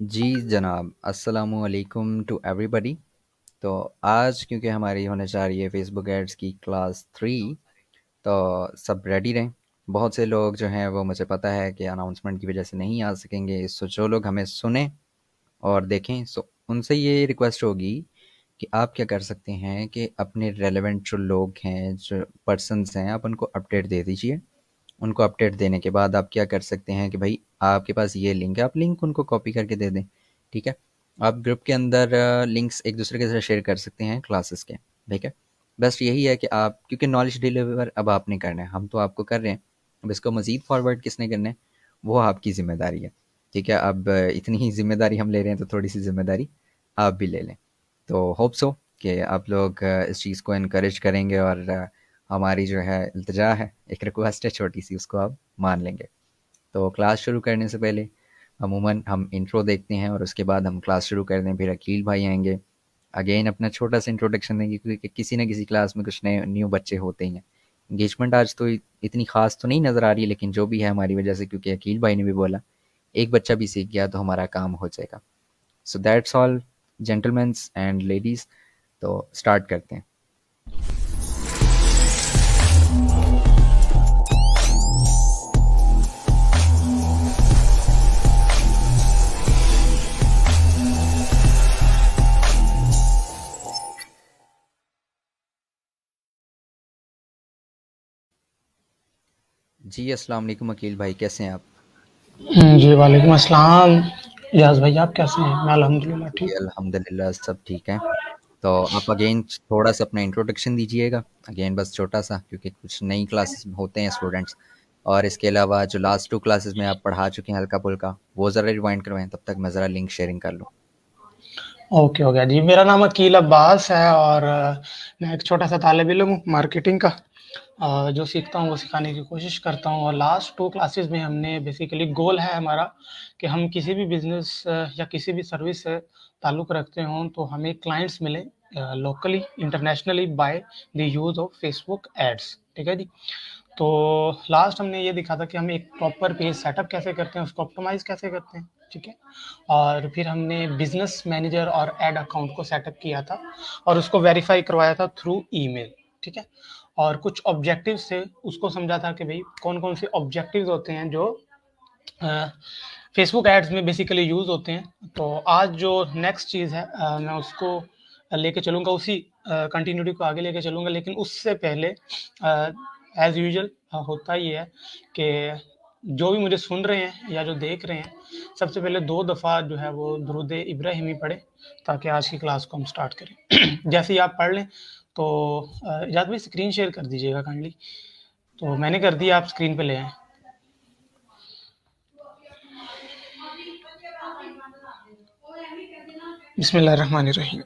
जी जनाब, अस्सलामु अलैकुम टू एवरीबॉडी। तो आज क्योंकि हमारी होने जा रही है फेसबुक एड्स की क्लास 3, तो सब रेडी रहें। बहुत से लोग जो हैं वो मुझे पता है कि अनाउंसमेंट की वजह से नहीं आ सकेंगे, सो जो लोग हमें सुने और देखें, सो उनसे ये रिक्वेस्ट होगी कि आप क्या कर सकते हैं कि अपने रेलेवेंट जो लोग हैं, जो पर्सन्स हैं, आप उनको अपडेट दे दीजिए। उनको अपडेट देने के बाद आप क्या कर सकते हैं कि भाई आपके पास ये लिंक है, आप लिंक उनको कॉपी करके दे दें। ठीक है, आप ग्रुप के अंदर लिंक्स एक दूसरे के साथ शेयर कर सकते हैं क्लासेस के। ठीक है, बस यही है कि आप, क्योंकि नॉलेज डिलीवर अब आपने करना है, हम तो आपको कर रहे हैं, अब इसको मज़ीद फॉरवर्ड किसने करना है वो आपकी ज़िम्मेदारी है। ठीक है, अब इतनी ही ज़िम्मेदारी हम ले रहे हैं तो थोड़ी सी ज़िम्मेदारी आप भी ले लें। तो होप सो कि आप लोग इस चीज़ को इनक्रेज करेंगे और हमारी जो है इल्तिजा है, एक रिक्वेस्ट है छोटी सी, उसको आप मान लेंगे। तो क्लास शुरू करने से पहले अमूमन हम इंट्रो देखते हैं और उसके बाद हम क्लास शुरू कर दें। फिर अकील भाई आएंगे, अगेन अपना छोटा सा इंट्रोडक्शन देंगे, क्योंकि किसी न किसी क्लास में कुछ नए न्यू बच्चे होते ही हैं। इंगेजमेंट आज तो इतनी खास तो नहीं नज़र आ रही है, लेकिन जो भी है हमारी वजह से, क्योंकि अकील भाई ने भी बोला एक बच्चा भी सीख गया तो हमारा काम हो जाएगा। So that's all gentleman's and ladies, तो स्टार्ट करते हैं। जी अस्सलाम वालेकुम अकील भाई, कैसे हैं आप? जी, वालेकुम अस्सलाम। याज़ भाई आप कैसे हैं? मैं अल्हम्दुलिल्लाह जी ठीक हूँ। अल्हम्दुलिल्लाह सब ठीक है। तो आप अगेन थोड़ा सा अपना इंट्रोडक्शन दीजिएगा, अगेन बस छोटा सा, क्योंकि कुछ नई क्लासेस में होते हैं स्टूडेंट्स। और इसके अलावा जो लास्ट 2 क्लासेस में आप पढ़ा चुके हैं हल्का फुल्का, वो ज़रा रिवाइंड करवाएं, तब तक मैं ज़रा लिंक शेयरिंग कर लूँ। ओके हो गया जी, मेरा नाम अकील अब्बास है और मैं एक छोटा-सा तालिब-इल्म हूँ मार्केटिंग का। जो सीखता हूँ वो सिखाने की कोशिश करता हूँ और लास्ट 2 क्लासेस में हमने बेसिकली गोल है हमारा कि हम किसी भी बिज़नेस या किसी भी सर्विस से ताल्लुक़ रखते हों तो हमें क्लाइंट्स मिलें locally, internationally by the use of Facebook ads. ठीक है जी? तो लास्ट हमने ये देखा था कि हम एक प्रॉपर पेज सेटअप कैसे करते हैं, उसको ऑप्टिमाइज़ कैसे करते हैं, ठीक है? और फिर हमने बिज़नेस मैनेजर और ऐड अकाउंट को सेटअप किया था और उसको वेरीफ़ाई करवाया था थ्रू ईमेल, ठीक है? और कुछ ऑब्जेक्टिव्स थे, उसको समझा था कि भई कौन-कौन से ऑब्जेक्टिव्स होते हैं जो अ, फेसबुक एड्स में बेसिकली यूज़ होते हैं। तो आज जो नेक्स्ट चीज़ है मैं उसको लेके चलूँगा उसी कंटिन्यूटी को आगे लेके चलूँगा, लेकिन उससे पहले एज़ यूजुअल होता ये है कि जो भी मुझे सुन रहे हैं या जो देख रहे हैं, सबसे पहले 2 दफ़ा जो है वो दुरूद इब्राहिमी पढ़ें, ताकि आज की क्लास को हम स्टार्ट करें। जैसे ही आप पढ़ लें तो इजाज़ भाई स्क्रीन शेयर कर दीजिएगा काइंडली। तो मैंने कर दिया, आप स्क्रीन पे ले आएँ। बिस्मिल्लाहिर्रहमानिर्रहीम।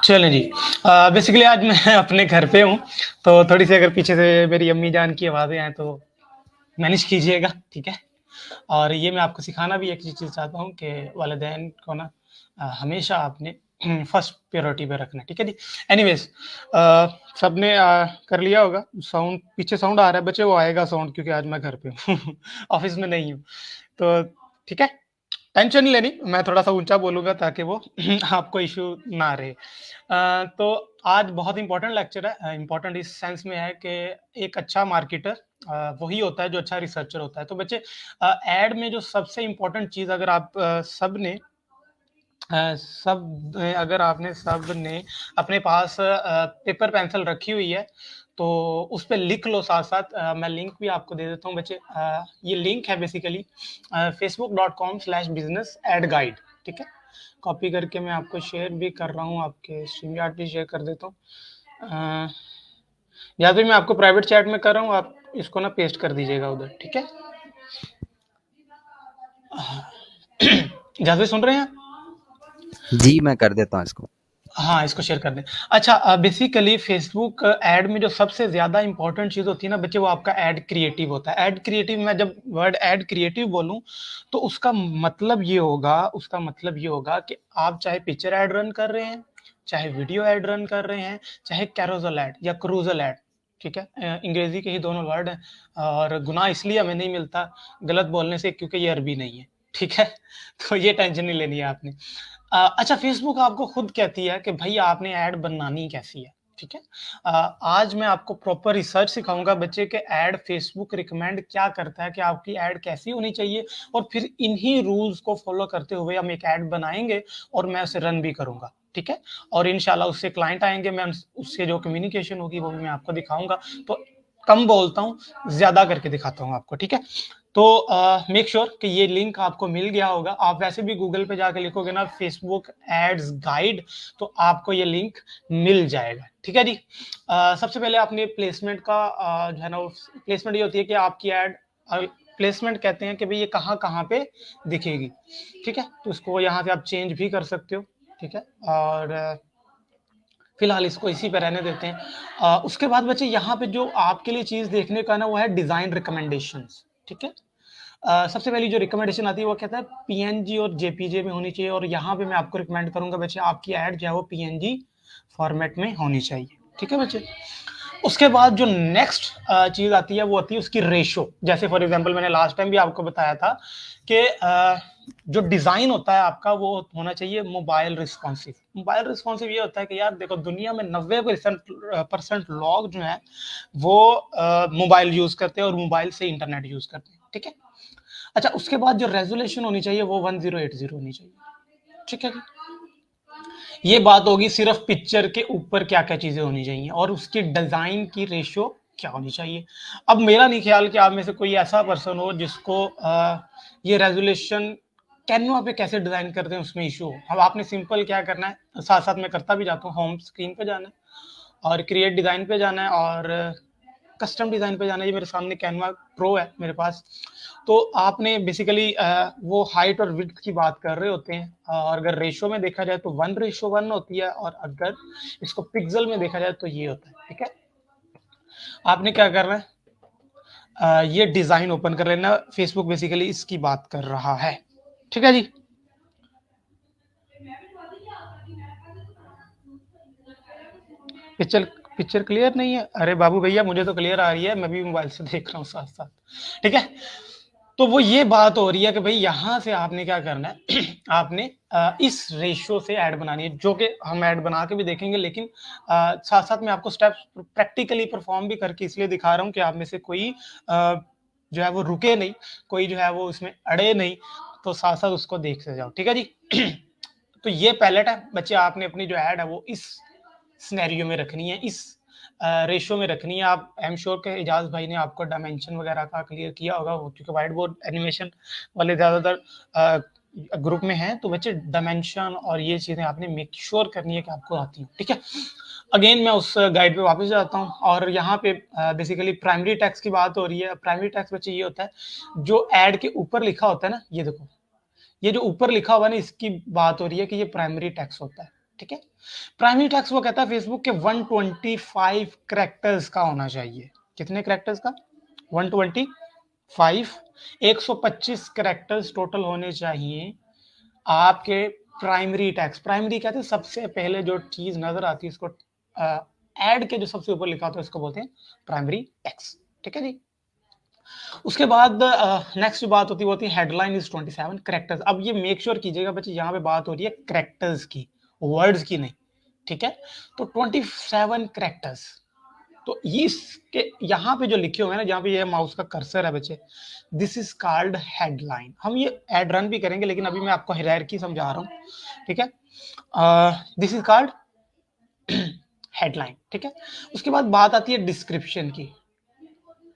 चलें जी। बेसिकली आज मैं अपने घर पे हूँ, तो थोड़ी-सी अगर पीछे से मेरी अम्मी जान की आवाज़ें आएँ तो मैनेज कीजिएगा, ठीक है? और ये मैं आपको सिखाना भी एक ही चीज़ चाहता हूँ कि वालिदैन को ना हमेशा आपने फर्स्ट प्रायोरिटी पे रखना है, ठीक है जी? एनीवेज़ सबने कर लिया होगा, साउंड पीछे साउंड आ रहा है बच्चे, वो आएगा साउंड क्योंकि आज मैं घर पे हूँ, ऑफ़िस में नहीं हूँ। तो ठीक है? टेंशन नहीं लेनी, मैं थोड़ा-सा ऊँचा बोलूँगा ताकि वो आपको इश्यू ना रहे। तो आज बहुत इम्पोर्टेंट लेक्चर है, इम्पोर्टेंट इस सेंस में है कि एक अच्छा मार्केटर वही होता है जो अच्छा रिसर्चर होता है। तो बच्चे एड में जो सबसे इम्पोर्टेंट चीज़ अगर आप अगर आपने सबने अपने पास पेपर पेंसिल रखी हुई है, तो उस पे लिख लो साथ-साथ। मैं लिंक भी आपको दे देता हूँ बच्चे। ये लिंक है बेसिकली facebook.com/business-ad-guide, ठीक है? कॉपी करके मैं आपको शेयर भी कर रहा हूँ, आपके स्ट्रीमयार्ड पे शेयर कर देता हूँ। या फिर मैं आपको प्राइवेट चैट में कर रहा हूँ, आप इसको ना पेस्ट कर दीजिएगा उधर, ठीक है? जहाँ से सुन रहे हैं? जी, मैं कर देता हूँ इसको। हाँ, इसको शेयर कर दें। अच्छा, बेसिकली फ़ेसबुक ऐड में जो सबसे ज़्यादा इम्पोर्टेंट चीज़ होती है ना बच्चे, वो आपका ऐड क्रिएटिव होता है। ऐड क्रिएटिव, मैं जब वर्ड ऐड क्रिएटिव बोलूँ, तो उसका मतलब ये होगा कि आप चाहे पिक्चर ऐड रन कर रहे हैं, चाहे वीडियो ऐड रन कर रहे हैं, चाहे कैरोसेल ऐड या क्रूज़ल ऐड, ठीक है? अंग्रेज़ी के ही दोनों वर्ड हैं और गुनाह इसलिए हमें नहीं मिलता गलत बोलने से, क्योंकि ये अरबी नहीं है, ठीक है? तो ये टेंशन नहीं लेनी है आपने। अच्छा, फ़ेसबुक आपको खुद कहती है कि भई आपने ऐड बनानी कैसी है, ठीक है? आज मैं आपको प्रॉपर रिसर्च सिखाऊँगा बच्चे कि ऐड फ़ेसबुक रिकमेंड क्या करता है कि आपकी ऐड कैसी होनी चाहिए, और फिर इन्हीं रूल्स को फ़ॉलो करते हुए हम एक ऐड बनाएँगे और मैं उसे रन भी करूँगा, ठीक है? और इंशाल्लाह उससे क्लाइंट आएँगे, मैं उससे जो कम्युनिकेशन होगी वो भी मैं आपको दिखाऊँगा। तो कम बोलता हूँ, ज़्यादा करके दिखाता हूँ आपको, ठीक है? तो मेक श्योर कि ये लिंक आपको मिल गया होगा। आप वैसे भी गूगल पे जाके लिखोगे ना फेसबुक एड्स गाइड, तो आपको ये लिंक मिल जाएगा, ठीक है जी। सबसे पहले आपने प्लेसमेंट का जो है ना, प्लेसमेंट ये होती है कि आपकी एड, प्लेसमेंट कहते हैं कि भाई ये कहाँ कहाँ पे दिखेगी, ठीक है? तो इसको यहाँ से आप चेंज भी कर सकते हो, ठीक है? और फिलहाल इसको इसी पे रहने देते हैं। उसके बाद बच्चे यहाँ पे जो आपके लिए चीज़ देखने का ना, वो है डिज़ाइन रिकमेंडेशंस, ठीक है? सबसे पहली जो रिकमेंडेशन आती है वो कहता है पीएनजी और जेपीजे में होनी चाहिए, और यहाँ पे मैं आपको रिकमेंड करूंगा बच्चे, आपकी ऐड जो है वो पीएनजी फॉर्मेट में होनी चाहिए, ठीक है बच्चे? उसके बाद जो नेक्स्ट चीज आती है वो आती है उसकी रेशो। जैसे फॉर एग्जांपल मैंने लास्ट टाइम भी आपको बताया था कि जो डिजाइन होता है आपका वो होना चाहिए मोबाइल रिस्पॉन्सिव। मोबाइल रिस्पॉन्सिव ये होता है कि यार देखो, दुनिया में 90% लोग जो है वो मोबाइल यूज करते हैं और मोबाइल से इंटरनेट यूज करते हैं, ठीक है? अच्छा, उसके बाद जो रेजोल्यूशन होनी चाहिए वो 1080 होनी चाहिए, ठीक है? ये बात होगी सिर्फ पिक्चर के ऊपर क्या क्या चीजें होनी चाहिए और उसकी डिजाइन की रेशियो क्या होनी चाहिए। अब मेरा नहीं ख्याल कि आप में से कोई ऐसा पर्सन हो जिसको ये रेजोल्यूशन कैनवा पे कैसे डिजाइन करते हैं उसमें इशू हो। अब आपने सिंपल क्या करना है, साथ साथ मैं करता भी जाता हूँ, होम स्क्रीन पे जाना है और क्रिएट डिजाइन पे जाना है और कस्टम डिजाइन पे जाना है। ये मेरे सामने कैनवा प्रो है मेरे पास। तो आपने बेसिकली वो हाइट और विड्थ की बात कर रहे होते हैं, और अगर रेशो में देखा जाए तो 1:1 होती है, और अगर इसको पिक्सल में देखा जाए तो ये होता है, ठीक है? आपने क्या करना है, ये डिजाइन ओपन कर लेना। फेसबुक बेसिकली इसकी बात कर रहा है, ठीक है जी? पिक्चर पिक्चर क्लियर नहीं है? अरे बाबू भैया, मुझे तो क्लियर आ रही है, मैं भी मोबाइल से देख रहा हूँ साथ साथ, ठीक है? तो वो ये बात हो रही है कि भाई यहाँ से आपने क्या करना है आपने इस रेशियो से ऐड बनानी है, जो कि हम ऐड बना के भी देखेंगे, लेकिन साथ साथ मैं आपको स्टेप्स प्रैक्टिकली परफॉर्म भी करके इसलिए दिखा रहा हूँ कि आप में से कोई जो है वो रुके नहीं, कोई जो है वो इसमें अड़े नहीं, तो साथ साथ उसको देख से जाओ, ठीक है जी? तो ये पैलेट है बच्चे, आपने अपनी जो ऐड है वो इस सिनेरियो में रखनी है, इस रेशियो में रखनी है। आप आई एम श्योर के इजाज भाई ने आपको डायमेंशन वगैरह का क्लियर किया होगा, क्योंकि व्हाइट बोर्ड एनिमेशन वाले ज़्यादातर ग्रुप में हैं, तो बच्चे डायमेंशन और ये चीज़ें आपने मेक श्योर करनी है कि आपको आती हैं, ठीक है? अगेन मैं उस गाइड पे वापस जाता हूँ, और यहाँ पे बेसिकली प्राइमरी टैक्स की बात हो रही है। प्राइमरी टैक्स बच्चे ये होता है जो एड के ऊपर लिखा होता है ना, ये देखो, ये जो ऊपर लिखा हुआ है ना, इसकी बात हो रही है कि ये प्राइमरी टैक्स होता है, ठीक है? प्राइमरी टैक्स वो कहता है फेसबुक के 125 करेक्टर्स का होना चाहिए। कितने करेक्टर्स का? 125, 125 करेक्टर्स टोटल होने चाहिए आपके प्राइमरी टैक्स। प्राइमरी कहते हैं सबसे पहले जो चीज नजर आती है, इसको ऐड के जो सबसे ऊपर लिखा होता है इसको बोलते हैं प्राइमरी टैक्स, ठीक है जी? उसके बाद नेक्स्ट जो बात होती है वो होती है हेडलाइन इज 27 करेक्टर्स। अब ये मेक श्योर कीजिएगा बच्चे, यहाँ पे बात हो रही है करेक्टर्स की, वर्ड्स की नहीं, ठीक है? तो 27 करेक्टर्स, तो इसके यहाँ पे जो लिखे हुए हैं ना, जहाँ पे ये माउस का कर्सर है बच्चे, दिस इज कॉल्ड हेडलाइन। हम ये एड रन भी करेंगे, लेकिन अभी मैं आपको हायरार्की समझा रहा हूँ, ठीक है? दिस इज कॉल्ड हेडलाइन, ठीक है? उसके बाद बात आती है डिस्क्रिप्शन की।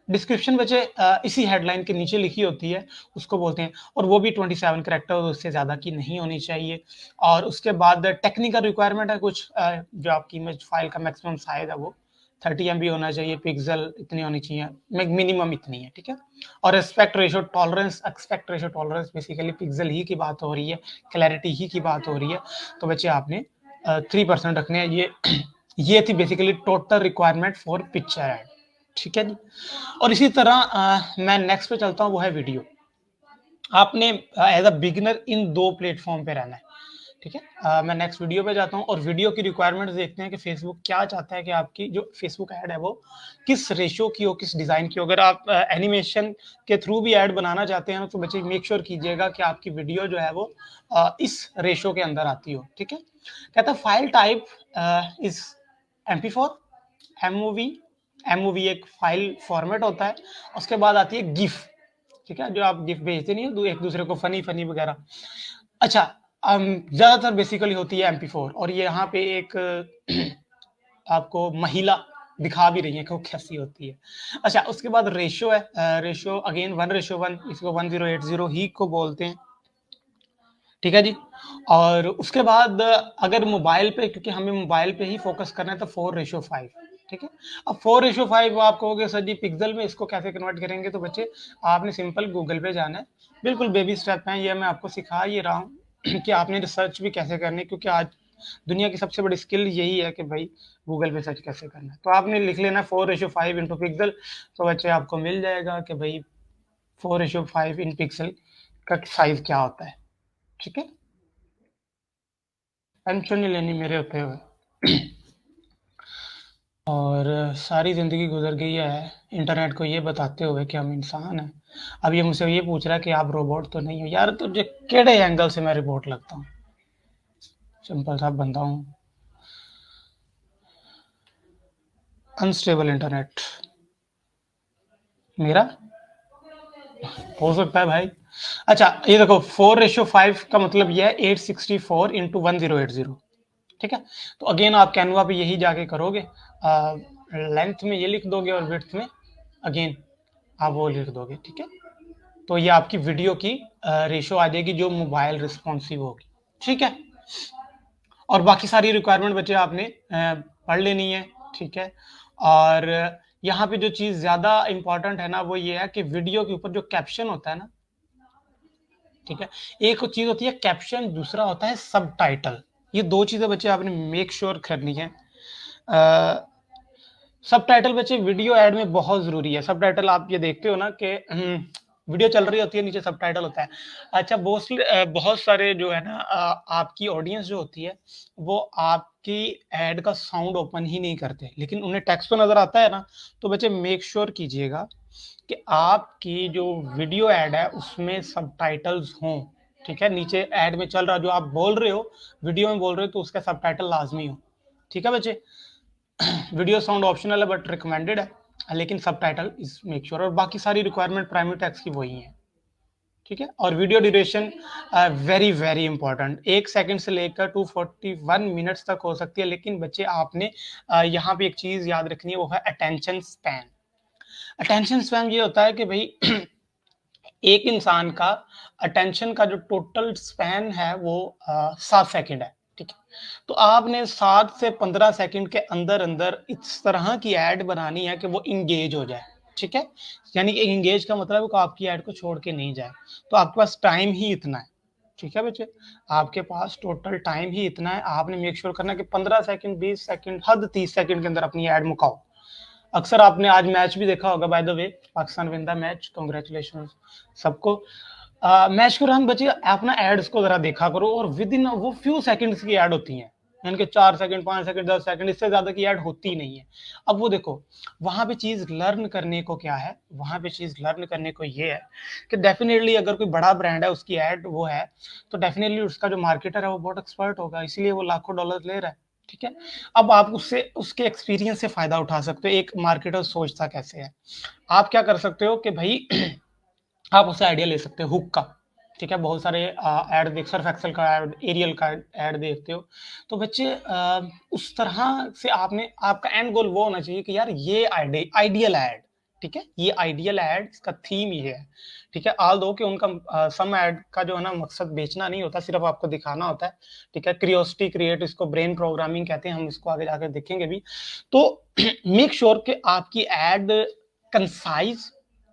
डिस्क्रिप्शन बच्चे इसी हेडलाइन के नीचे लिखी होती है, उसको बोलते हैं, और वो भी 27 करेक्टर, उससे ज़्यादा की नहीं होनी चाहिए। और उसके बाद टेक्निकल रिक्वायरमेंट है कुछ, जो आपकी इमेज फाइल का मैक्सिमम साइज है वो 30 MB होना चाहिए, पिक्सल इतनी होनी चाहिए, मिनिमम इतनी है, ठीक है। और expect ratio tolerance basically pixel ही की बात हो रही है, क्लैरिटी ही की बात हो रही है, तो बच्चे आपने 3% रखने हैं। ये थी basically total requirement for picture ad, ठीक है जी। और इसी तरह मैं नेक्स्ट पे चलता हूँ, वो है वीडियो। आपने as a beginner in 2 platform पे रहना है, ठीक है। मैं नेक्स्ट वीडियो पे जाता हूँ और वीडियो की रिक्वायरमेंट्स देखते हैं कि फेसबुक क्या चाहता है कि आपकी जो फेसबुक ऐड है वो किस रेशियो की हो, किस डिजाइन की हो। अगर आप एनिमेशन के थ्रू भी ऐड बनाना चाहते हैं तो बच्चे मेक श्योर कीजिएगा कि आपकी वीडियो जो है वो इस रेशियो के अंदर आती हो, ठीक है। कहता है file type is MP4, MOV। MOV एक फाइल फॉर्मेट होता है। उसके बाद आती है गिफ, ठीक है, जो आप गिफ्ट भेजते नहीं हो एक दूसरे को, फनी फनी वगैरह। अच्छा, ज्यादातर बेसिकली होती है MP4, और ये यहाँ पे एक आपको महिला दिखा भी रही है कि वो कैसी होती है। अच्छा, उसके बाद रेशियो है, रेशियो अगेन 1:1, इसको 1080 ही को बोलते हैं, ठीक है जी। और उसके बाद अगर मोबाइल पे, क्योंकि हमें मोबाइल पे ही फोकस करना है, तो 4:5, ठीक है। अब 4:5 आप कहोगे सर जी पिक्सल में इसको कैसे कन्वर्ट करेंगे, तो बच्चे आपने सिंपल गूगल पे जाना है, बिल्कुल बेबी स्टेप है, ये मैं आपको सिखा ही रहा हूँ कि आपने रिसर्च भी कैसे करनी है, क्योंकि आज दुनिया की सबसे बड़ी स्किल यही है कि भाई गूगल पे सर्च कैसे करना है। तो आपने लिख लेना 4:5 इंटू पिक्सल, तो बच्चे आपको मिल जाएगा कि भाई 4:5 इन पिक्सल का साइज क्या होता है, ठीक है। टेंशन नहीं लेनी मेरे होते हुए। और सारी ज़िंदगी गुजर गई है इंटरनेट को ये बताते हुए कि हम इंसान हैं। अब ये मुझसे ये पूछ रहा है कि आप रोबोट तो नहीं हो। यार तुझे केड़े एंगल से मैं रोबोट लगता हूँ? सिंपल सा बंदा हूँ। अनस्टेबल इंटरनेट मेरा हो सकता है भाई। अच्छा, ये देखो 4:5 का मतलब ये है 864 इंटू 1080, ठीक है। तो अगेन आप कैनवा पे यही जाके करोगे, लेंथ में ये लिख दोगे और विड्थ में अगेन आप वो लिख दोगे, ठीक है। तो ये आपकी वीडियो की रेशियो आ जाएगी जो मोबाइल रिस्पॉन्सिव होगी, ठीक है। और बाकी सारी रिक्वायरमेंट बच्चे आपने पढ़ लेनी है, ठीक है। और यहाँ पे जो चीज़ ज़्यादा इंपॉर्टेंट है ना, वो ये है कि वीडियो के ऊपर जो कैप्शन होता है ना, ठीक है, एक चीज़ होती है कैप्शन, दूसरा होता है सब टाइटल। ये 2 चीज़ें बच्चे आपने मेक श्योर करनी है। सब टाइटल बच्चे वीडियो एड में बहुत ज़रूरी है। सब टाइटल आप ये देखते हो ना कि वीडियो चल रही होती है, नीचे सब टाइटल होता है। अच्छा, बहुत सारे जो है ना आपकी ऑडियंस जो होती है वो आपकी एड का साउंड ओपन ही नहीं करते, लेकिन उन्हें टेक्स्ट तो नज़र आता है ना। तो बच्चे मेक श्योर कीजिएगा कि आपकी जो वीडियो एड है उसमें सब टाइटल्स हों, ठीक है। नीचे एड में चल रहा जो आप बोल रहे हो, वीडियो में बोल रहे हो, तो उसका सब टाइटल लाजमी हो, ठीक है बच्चे। वीडियो साउंड ऑप्शनल है बट रिकमेंडेड है, लेकिन सब टाइटल इज मेक श्योर। और बाकी सारी रिक्वायरमेंट प्राइमरी टेक्स्ट की वही है, ठीक है। और video duration very very important, 1 second से लेकर 241 मिनट्स तक हो सकती है, लेकिन बच्चे आपने यहाँ पे एक चीज याद रखनी है, वो है अटेंशन स्पैन। अटेंशन स्पैन ये होता है कि भाई एक इंसान का अटेंशन का जो टोटल स्पैन है वो 7 सेकंड है, ठीक है। तो आपने 7 से 15 सेकंड के अंदर अंदर इस तरह की एड बनानी है कि वो इंगेज हो जाए, ठीक है। यानी कि इंगेज का मतलब है कि आपकी एड को छोड़ के नहीं जाए। तो आपके पास टाइम ही इतना है, ठीक है बच्चे। आपके पास टोटल टाइम ही इतना है, आपने मेक श्योर करना है कि 15 सेकंड, 20 सेकंड, हद 30 सेकंड के अंदर अपनी एड मुकाओ। अक्सर आपने आज मैच भी देखा होगा, by the way Pakistan win the match, congratulation सबको। मैच के दौरान बच्चे अपना एड्स को जरा देखा करो, और विद इन वो फ्यू सेकंड्स की एड होती हैं, यानी कि 4 सेकंड, 5 सेकंड, 10 सेकंड, इससे ज्यादा की एड होती ही नहीं है। अब वो देखो वहां पे चीज लर्न करने को क्या है, वहां पे चीज लर्न करने को ये है कि डेफिनेटली अगर कोई बड़ा ब्रांड है उसकी एड वो है, तो डेफिनेटली उसका जो मार्केटर है वो बहुत एक्सपर्ट होगा, इसीलिए वो लाखों डॉलर ले रहा है, ठीक है। अब आप उससे उसके एक्सपीरियंस से फायदा उठा सकते हो। एक मार्केटर सोचता कैसे है, आप क्या कर सकते हो कि भाई आप उससे आइडिया ले सकते हो हुक का, ठीक है। बहुत सारे ऐड देख, सर्फ एक्सेल का ऐड, एरियल का ऐड देखते हो। तो बच्चे उस तरह से आपने, आपका एंड गोल वो होना चाहिए कि यार ये आइडियल ऐड, ठीक है, ये आइडियल एड का थीम ही है, ठीक है। ऑल दो कि उनका सम एड का जो है ना मकसद बेचना नहीं होता, सिर्फ आपको दिखाना होता है, ठीक है। क्यूरियोसिटी क्रिएट, इसको ब्रेन प्रोग्रामिंग कहते हैं, हम इसको आगे जाकर देखेंगे भी। तो मेक श्योर कि आपकी ad concise,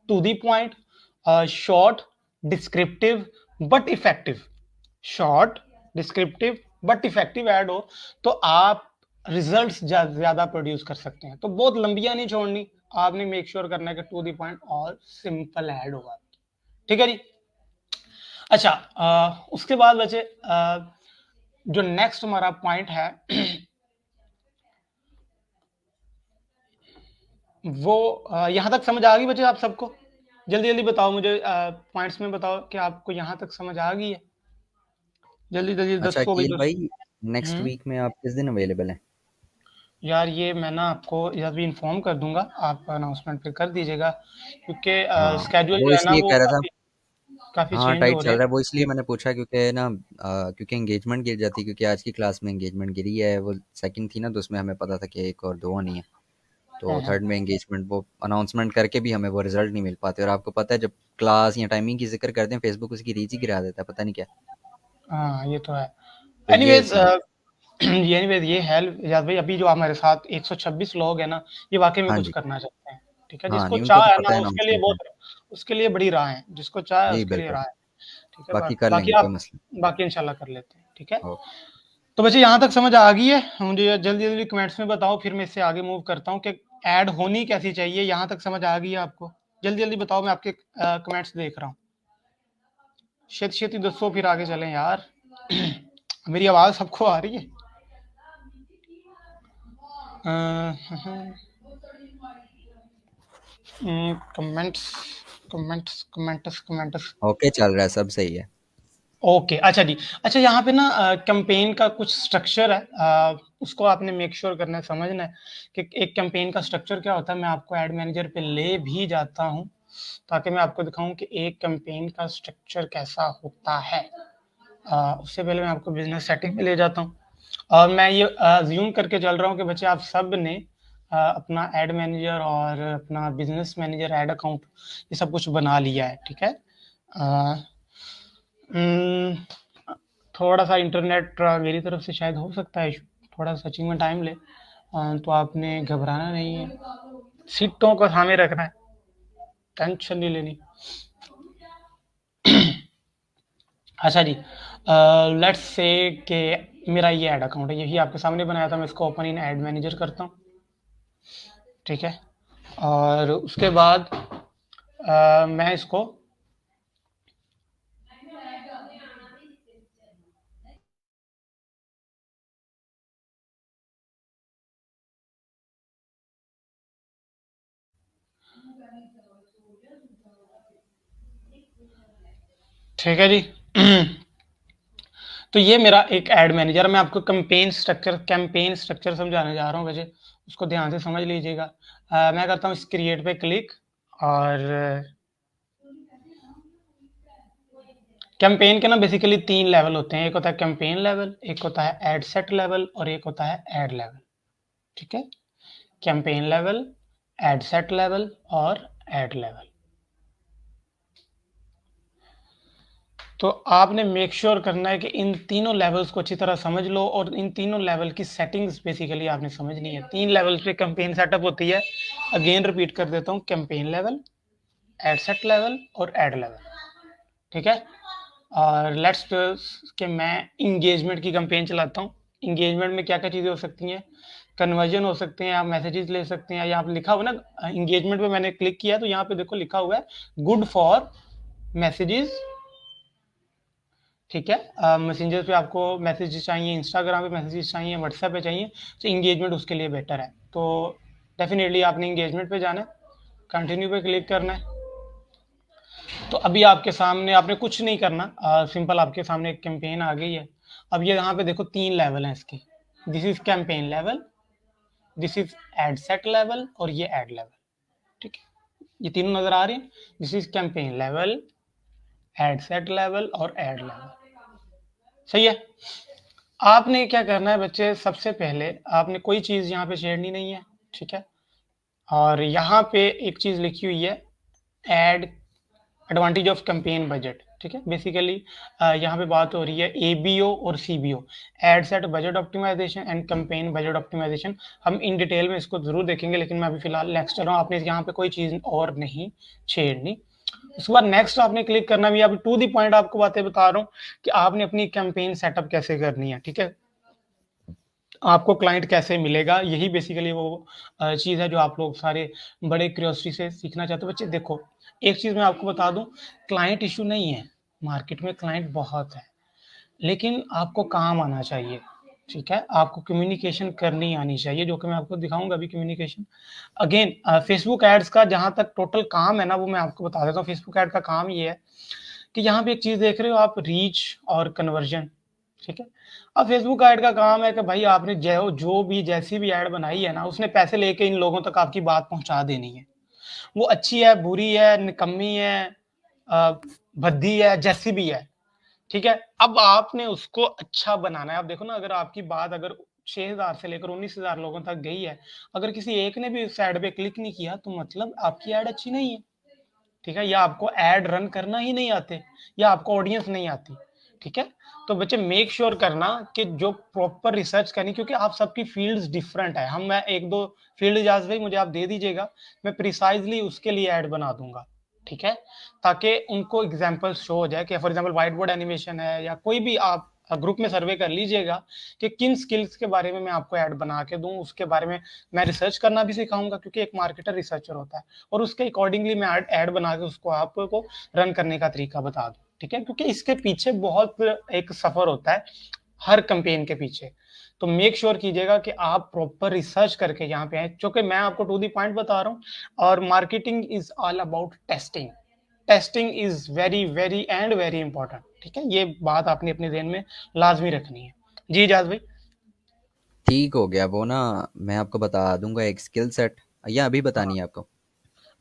to the point, short, descriptive but effective, short, descriptive but effective ad हो तो आप रिजल्ट्स ज्यादा प्रोड्यूस कर सकते हैं। तो बहुत लंबियां नहीं छोड़नी, आपने मेक श्योर करना है कि टू द पॉइंट और सिंपल ऐड होगा, ठीक है जी। अच्छा, उसके बाद बचे जो नेक्स्ट हमारा पॉइंट है वो यहां तक समझ आ गई बच्चे आप सबको? जल्दी जल्दी बताओ मुझे, पॉइंट्स में बताओ कि आपको यहां तक समझ आ गई है। जल्दी जल्दी अच्छा दसो भाई, अकील दस। भाई, नेक्स्ट वीक में आप किस दिन अवेलेबल हैं? यार ये मैं ना आपको यह भी इन्फॉर्म कर दूंगा, आप अनाउंसमेंट फिर कर दीजिएगा, क्योंकि हाँ, स्केड्यूल वो जो है ना इसलिए वो कह रहा था। काफी काफी हाँ, चेंज टाइट हो चल रहे रहा हैं। है, वो इसलिए मैंने पूछा क्योंकि ना क्योंकि एंगेजमेंट गिर जाती, क्योंकि आज की क्लास में एंगेजमेंट गिरी है, वो सेकंड थी ना, तो उसमें हमें पता था कि एक और दो होनी है। तो थर्ड में एंगेजमेंट, वो अनाउंसमेंट करके भी हमें वो रिजल्ट नहीं मिल पाते, और आपको पता है जब क्लास या टाइमिंग की जिक्र करते हैं फेसबुक उसकी रीच ही गिरा देता है, पता नहीं क्या। हाँ ये तो है। तो ये एनीवेज सीन है। ये है याद भाई, अभी जो हमारे साथ 126 लोग हैं ना, ये वाकई में हाँ कुछ जी। करना चाहते हैं, ठीक है। हाँ, जिसको नहीं उनको चाह तो है पता ना है उसके लिए अनाउंसमेंट है। बहुत, उसके लिए बड़ी राह है, जिसको चाह है जी उसके लिए बिल्कुल। राह है, ठीक है। बाकी कर बाकी लेंगे, कोई आप, मसला बाकी इंशाल्लाह कर लेते हैं, ठीक है। नहीं। ओके। तो बच्चे यहाँ तक समझ आ गई है? मुझे जल्दी जल्दी कमेंट्स में बताओ, फिर मैं इससे आगे मूव करता हूँ कि ऐड होनी कैसी चाहिए। यहाँ तक समझ आ गई है आपको? जल्दी जल्दी बताओ, मैं आपके कमेंट्स देख रहा हूँ। छेती छेती दसो, फिर आगे चलें यार। मेरी आवाज सबको आ रही है? Comments, comments comments comments. Okay, चल रहा है, सब सही है। ओके, अच्छा जी। अच्छा, यहाँ पे ना कैंपेन का कुछ स्ट्रक्चर है, उसको आपने मेक श्योर करना है, समझना है कि एक कैंपेन का स्ट्रक्चर क्या होता है। मैं आपको एड मैनेजर पे ले भी जाता हूँ ताकि मैं आपको दिखाऊं कि एक कैंपेन का स्ट्रक्चर कैसा होता है। उससे पहले मैं आपको बिजनेस सेटिंग पे ले जाता हूँ, और मैं ये अज्यूम करके चल रहा हूँ कि बच्चे आप सब ने अपना एड मैनेजर और अपना बिजनेस मैनेजर, एड अकाउंट, ये सब कुछ बना लिया है, ठीक है। अ, उम, थोड़ा सा इंटरनेट मेरी तरफ से शायद हो सकता है इशू, थोड़ा सर्चिंग में टाइम ले, तो आपने घबराना नहीं है, सीटों को थामे रखना है, टेंशन नहीं लेनी। अच्छा जी, लेट्स से कि मेरा ये ऐड अकाउंट है, यही आपके सामने बनाया था, मैं इसको ओपन इन ऐड मैनेजर करता हूँ, ठीक है। और उसके बाद मैं इसको, ठीक है जी। तो ये मेरा एक एड मैनेजर, मैं आपको कैंपेन स्ट्रक्चर समझाने जा रहा हूँ वैसे, उसको ध्यान से समझ लीजिएगा। मैं करता हूँ इस क्रिएट पे क्लिक, और कैंपेन के ना बेसिकली 3 लेवल होते हैं, एक होता है कैंपेन लेवल, एक होता है एड सेट लेवल, और एक होता है एड लेवल, ठीक है। Campaign level, ad set level और एड लेवल। तो आपने मेक श्योर करना है कि इन तीनों लेवल्स को अच्छी तरह समझ लो, और इन तीनों लेवल की सेटिंग्स बेसिकली आपने समझनी है। 3 लेवल पे कैंपेन सेटअप होती है, अगेन रिपीट कर देता हूँ, campaign level, ad set level और एड लेवल, ठीक है। और लेट्स कि मैं इंगेजमेंट की कैंपेन चलाता हूँ। इंगेजमेंट में क्या क्या चीज़ें हो सकती हैं? कन्वर्जन हो सकते हैं, आप मैसेजेस ले सकते हैं, यहाँ पे लिखा हुआ ना इंगेजमेंट पे मैंने क्लिक किया तो यहाँ पे देखो लिखा हुआ है गुड फॉर मैसेजेस, ठीक है। मैसेंजर पे आपको मैसेज चाहिए, इंस्टाग्राम पे मैसेजेस चाहिए, व्हाट्सएप पे चाहिए, तो इंगेजमेंट उसके लिए बेटर है। तो डेफिनेटली आपने इंगेजमेंट पे जाना है, कंटिन्यू पे क्लिक करना है। तो अभी आपके सामने, आपने कुछ नहीं करना, सिंपल आपके सामने एक कैंपेन आ गई है। अब ये यहाँ पे देखो 3 लेवल हैं इसके, this is campaign level, this is ad set level और ये एड लेवल, ठीक है। ये तीनों नजर आ रही हैं, this is campaign level, ad set level और एड लेवल, सही है। आपने क्या करना है बच्चे, सबसे पहले आपने कोई चीज यहाँ पे छेड़नी नहीं है, ठीक है। और यहाँ पे एक चीज़ लिखी हुई है, ad advantage of campaign budget, ठीक है। बेसिकली यहाँ पे बात हो रही है एबीओ और CBO, ad set budget optimisation and campaign budget optimisation. हम इन डिटेल में इसको जरूर देखेंगे, लेकिन मैं अभी फिलहाल नेक्स्ट कर रहा हूँ। आपने यहाँ पे कोई चीज़ और नहीं छेड़नी। उसके बाद नेक्स्ट आपने क्लिक करना भी। अभी टू दी पॉइंट आपको बातें बता रहा हूँ कि आपने अपनी कैंपेन सेटअप कैसे करनी है, ठीक है। आपको क्लाइंट कैसे मिलेगा, यही बेसिकली वो चीज़ है जो आप लोग सारे बड़े क्यूरियोसिटी से सीखना चाहते हो। बच्चे देखो, एक चीज़ मैं आपको बता दूं, क्लाइंट इशू नहीं है, मार्केट में क्लाइंट बहुत है, लेकिन आपको काम आना चाहिए, ठीक है। आपको कम्युनिकेशन करनी आनी चाहिए, जो कि मैं आपको दिखाऊंगा अभी कम्युनिकेशन। अगेन फेसबुक एड्स का जहां तक टोटल काम है ना, वो मैं आपको बता देता हूँ। फेसबुक एड का काम ये है कि यहाँ पे एक चीज देख रहे हो आप, रीच और कन्वर्जन, ठीक है। अब फेसबुक ऐड का काम है कि भाई आपने जो भी जैसी भी ऐड बनाई है ना, उसने पैसे लेके इन लोगों तक आपकी बात पहुंचा देनी है। वो अच्छी है, बुरी है, निकम्मी है, भद्दी है, जैसी भी है, ठीक है। अब आपने उसको अच्छा बनाना है। अब देखो ना, अगर आपकी बात अगर 6,000 से लेकर 19,000 लोगों तक गई है, अगर किसी एक ने भी उस ऐड पे क्लिक नहीं किया, तो मतलब आपकी ऐड अच्छी नहीं है, ठीक है। या आपको एड रन करना ही नहीं आते, या आपको ऑडियंस नहीं आती, ठीक है। तो बच्चे मेक श्योर करना कि जो प्रॉपर रिसर्च करनी, क्योंकि आप सबकी फील्ड्स डिफरेंट है। हम मैं एक दो फील्ड इजाज भाई मुझे आप दे दीजिएगा, मैं प्रिसाइजली उसके लिए ऐड बना दूंगा, ठीक है। ताकि उनको एग्जांपल शो हो जाए कि for example white board animation है, या कोई भी आप ग्रुप में सर्वे कर लीजिएगा कि किन स्किल्स के बारे में मैं आपको ऐड बना के दूं, उसके बारे में मैं रिसर्च करना भी सिखाऊंगा, क्योंकि एक मार्केटर रिसर्चर होता है, और उसके अकॉर्डिंगली मैं ऐड बना के उसको आपको रन करने का तरीका बता दूं, ठीक है। क्योंकि इसके पीछे बहुत एक सफर होता है, हर कंपेन के पीछे। तो मेक श्योर कीजिएगा कि आप प्रॉपर रिसर्च करके यहाँ पे आए, क्योंकि मैं आपको टू दी पॉइंट बता रहा हूँ। और marketing is all about testing. Testing is very very and very important, ठीक है। ये बात आपने अपने ध्यान में लाजमी रखनी है। जी इजाज भाई। ठीक हो गया वो ना। मैं आपको बता दूंगा एक स्किल सेट, या अभी बतानी है आपको?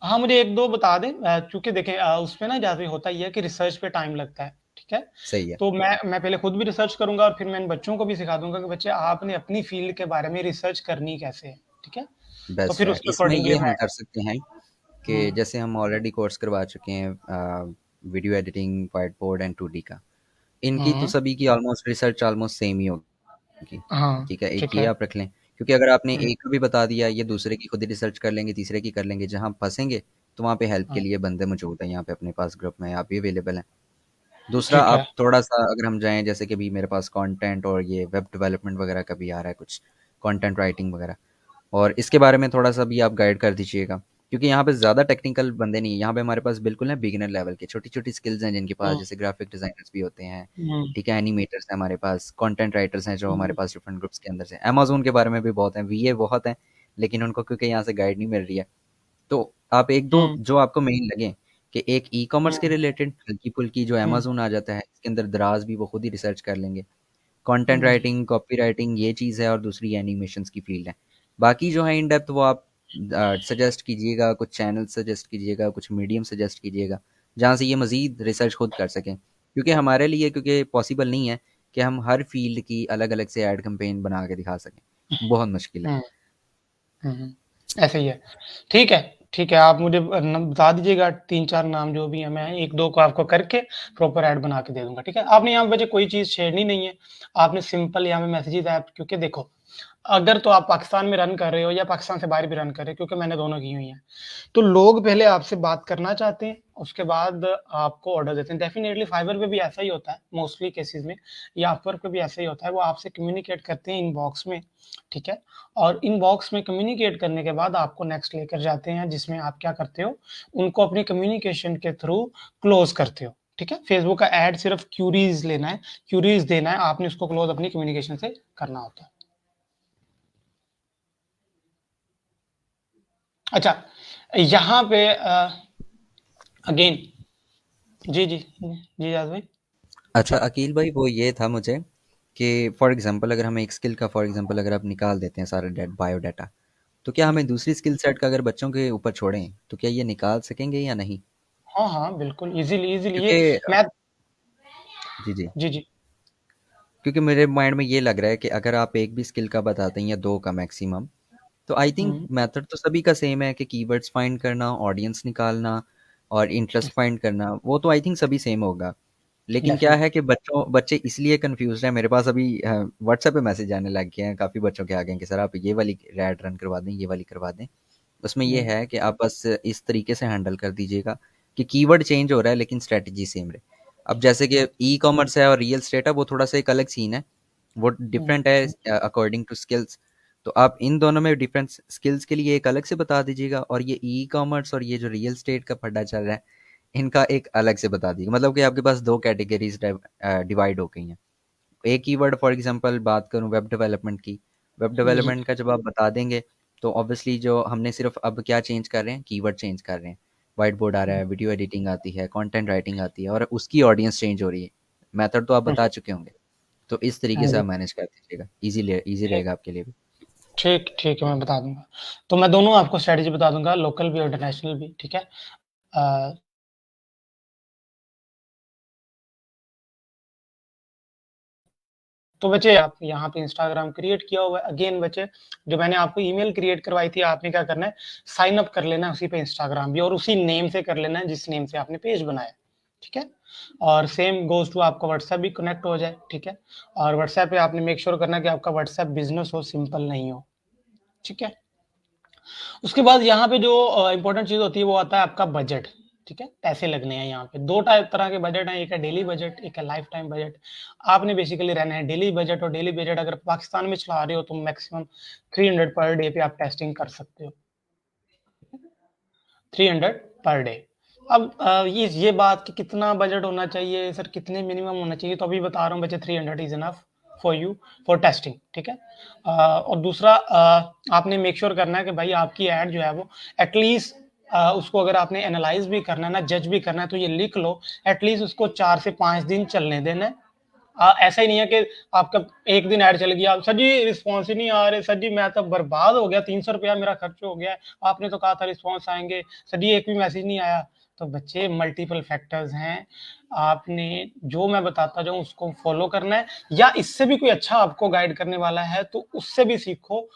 हाँ, मुझे एक दो बता दें, चूंकि देखें उसमें ना जैसे होता ही है कि रिसर्च पे टाइम लगता है, ठीक है। सही है। तो मैं पहले खुद भी रिसर्च करूंगा, और फिर मैं इन बच्चों को भी सिखा दूंगा कि बच्चे आपने अपनी फील्ड के बारे में रिसर्च करनी कैसे है, ठीक है। तो बेस्ट फिर है, उसके इसमें अकॉर्डिंगली ये मैं। हम कर सकते हैं कि हम्म, जैसे हम ऑलरेडी कोर्स करवा चुके हैं video editing, white board and 2D का। इनकी तो हम्म, सभी की ऑलमोस्ट रिसर्च ऑलमोस्ट सेम ही होगी। हाँ, ठीक है, एक ठीक ये है। आप रख लें, क्योंकि अगर आपने हम्म, एक का भी बता दिया, ये दूसरे की खुद ही रिसर्च कर लेंगे, तीसरे की कर लेंगे, जहाँ फंसेंगे तो वहाँ पे हेल्प के हम्म, लिए बंदे मौजूद हैं यहाँ पे अपने पास ग्रुप में, आप भी अवेलेबल हैं। दूसरा, ठीक है। आप थोड़ा-सा अगर हम जाएँ, जैसे कि अभी मेरे पास कंटेंट और ये वेब डेवलपमेंट वगैरह का भी आ रहा है कुछ, कंटेंट राइटिंग वगैरह, और इसके बारे में थोड़ा-सा भी आप गाइड कर दीजिएगा। क्योंकि यहाँ पे ज़्यादा टेक्निकल बंदे नहीं हैं, यहाँ पे हमारे पास बिल्कुल ना बिगिनर लेवल के छोटी-छोटी स्किल्स हैं जिनके पास, हम्म, जैसे ग्राफिक डिज़ाइनर्स भी होते हैं, हम्म, ठीक है, एनिमेटर्स हैं हमारे पास, कंटेंट राइटर्स हैं जो हमारे हम्म, पास डिफरेंट ग्रुप्स के अंदर से, अमेज़न के बारे में भी बहुत हैं, वीए बहुत हैं, लेकिन उनको क्योंकि यहाँ से गाइड नहीं मिल रही है। तो आप 1-2 हम्म, जो आपको मेन लगे, कि एक ई-कॉमर्स के हम्म, रिलेटेड हल्की-फुल्की जो हम्म, अमेज़न आ जाता है, इसके अंदर दराज़ भी वो खुद ही रिसर्च कर लेंगे। कंटेंट हम्म, राइटिंग, कॉपी राइटिंग ये चीज़ है, और दूसरी एनिमेशंस की फील्ड है। बाकी जो है इन डेप्थ वो आप सजेस्ट कीजिएगा, कुछ चैनल सजेस्ट कीजिएगा, कुछ मीडियम सजेस्ट कीजिएगा, जहाँ से ये मज़ीद रिसर्च खुद कर सकें। क्योंकि हमारे लिए क्योंकि पॉसिबल नहीं है कि हम हर फील्ड की अलग-अलग से एड कैंपेन बना के दिखा सकें, बहुत मुश्किल है। हम्म, ऐसे ही है। ठीक है, ठीक है। आप मुझे बता दीजिएगा तीन चार नाम जो भी है, मैं एक दो को आपको करके प्रॉपर ऐड बना के दे दूंगा, ठीक है। आपने यहाँ पे बच्चे कोई चीज छेड़नी नहीं है। आपने सिंपल यहाँ पे मैसेजेस ऐप, क्योंकि देखो, अगर तो आप पाकिस्तान में रन कर रहे हो या पाकिस्तान से बाहर भी रन कर रहे हो, क्योंकि मैंने दोनों की हुई हैं, तो लोग पहले आपसे बात करना चाहते हैं, उसके बाद आपको ऑर्डर देते हैं। डेफिनेटली फाइवर पे भी ऐसा ही होता है मोस्टली केसेस में, या अपवर्क पे भी ऐसा ही होता है। वो आपसे कम्युनिकेट करते हैं इनबॉक्स में, ठीक है। और इनबॉक्स में कम्युनिकेट करने के बाद आपको नेक्स्ट लेकर जाते हैं, जिसमें आप क्या करते हो, उनको अपनी कम्युनिकेशन के थ्रू क्लोज करते हो, ठीक है। फेसबुक का एड सिर्फ क्यूरीज लेना है, क्यूरीज देना है, आपने उसको क्लोज अपनी कम्युनिकेशन से करना होता है। अच्छा, यहाँ पे अगेन, जी जी जी याद भाई। अच्छा अकील भाई, वो ये था मुझे कि फॉर एग्जांपल अगर हम एक स्किल का फॉर एग्जांपल अगर आप निकाल देते हैं सारा बायोडाटा, तो क्या हमें दूसरी स्किल सेट का अगर बच्चों के ऊपर छोड़ें तो क्या ये निकाल सकेंगे या नहीं? हाँ हाँ, बिल्कुल इजीली इजीली ये। क्योंकि मैं। जी जी, जी जी। क्योंकि मेरे माइंड में ये लग रहा है कि अगर आप एक भी स्किल का बताते हैं या दो का मैक्सिमम, तो आई थिंक हुँ, मेथड तो सभी का सेम है कि कीवर्ड्स फाइंड करना, ऑडियंस निकालना और इंटरेस्ट फाइंड करना, वो तो आई थिंक सभी सेम होगा। लेकिन क्या डेफ़िनेटली। है कि बच्चे इसलिए कंफ्यूज हैं। मेरे पास अभी व्हाट्सएप पे मैसेज आने लग गए हैं काफ़ी बच्चों के आ गए हैं कि सर आप ये वाली ऐड रन करवा दें, ये वाली करवा दें। उसमें ये हुँ, है कि आप बस इस तरीके से हैंडल कर दीजिएगा कि कीवर्ड चेंज हो रहा है लेकिन स्ट्रेटजी सेम रहे। अब जैसे कि हुँ, ई कॉमर्स है और रियल स्टेट है, वो थोड़ा सा एक अलग सीन है, वो हुँ, डिफरेंट है अकॉर्डिंग टू स्किल्स। तो आप इन दोनों में डिफरेंट स्किल्स के लिए एक अलग से बता दीजिएगा, और ये ई कॉमर्स और ये जो रियल स्टेट का पढ़ा चल रहा है, इनका एक अलग से बता दीजिएगा। मतलब कि आपके पास दो कैटेगरीज डिवाइड हो गई हैं। एक कीवर्ड फॉर एग्जांपल बात करूं वेब डेवलपमेंट की, वेब जी। डेवलपमेंट का जब आप बता देंगे तो ऑब्वियसली जो हमने सिर्फ अब क्या चेंज कर रहे हैं, कीवर्ड चेंज कर रहे हैं। वाइट बोर्ड आ रहा हुँ, है, वीडियो एडिटिंग आती है, कंटेंट राइटिंग आती है, और उसकी ऑडियंस चेंज हो रही है। मेथड तो आप हुँ, बता चुके होंगे। तो इस तरीके हाँ से जी, आप मैनेज कर दीजिएगा, इजी ठीक, रहेगा आपके लिए भी। ठीक है, मैं बता दूँगा। तो मैं दोनों आपको स्ट्रैटेजी बता दूँगा, लोकल भी और इंटरनेशनल भी, ठीक है? अ, तो बच्चे आप यहाँ पे इंस्टाग्राम क्रिएट किया हुआ है, अगेन बच्चे जो मैंने आपको ईमेल क्रिएट करवाई थी, आपने क्या करना है, साइन अप कर लेना है उसी पे इंस्टाग्राम भी, और उसी नेम से कर लेना है जिस नेम से आपने पेज बनाया, ठीक है? और सेम गोज़ टू आपका व्हाट्सएप भी कनेक्ट हो जाए, ठीक है? और व्हाट्सएप पे आपने मेक श्योर करना है कि आपका व्हाट्सएप बिज़नेस हो, सिंपल नहीं हो, ठीक है? उसके बाद यहाँ पे जो इम्पोर्टेंट चीज़ होती है वो आता है आपका बजट, ठीक है? पैसे लगने हैं यहाँ पे। 2 टाइप तरह के बजट हैं, एक है डेली बजट, एक है लाइफ टाइम बजट। आपने बेसिकली रहना है डेली बजट, और डेली बजट अगर पाकिस्तान में चला रहे हो तो मैक्सिमम 300 पर डे पे आप टेस्टिंग कर सकते हो। 300 पर डे। अब ये बात कि कितना बजट होना चाहिए सर, कितने मिनिमम होना चाहिए, तो अभी बता रहा हूँ बच्चे, 300 is enough for you for testing, ठीक है? और दूसरा आपने मेक श्योर करना है कि भाई आपकी ऐड जो है वो एटलीस्ट उसको अगर आपने एनालाइज़ भी करना है ना, जज भी करना है, तो ये लिख लो, एटलीस्ट उसको 4 से 5 दिन चलने देना है। ऐसा ही नहीं है कि आपका एक दिन ऐड चल गया, सर जी रिस्पॉन्स ही नहीं आ रहे, सर जी मैं तो बर्बाद हो गया, 300 रुपया मेरा खर्च हो गया है, आपने तो कहा था रिस्पॉन्स आएंगे, सर जी एक भी मैसेज नहीं आया। तो बच्चे मल्टीपल फैक्टर्स हैं, आपने जो मैं बताता जाऊँ उसको फॉलो करना है, या इससे भी कोई अच्छा आपको गाइड करने वाला है तो उससे भी सीखो,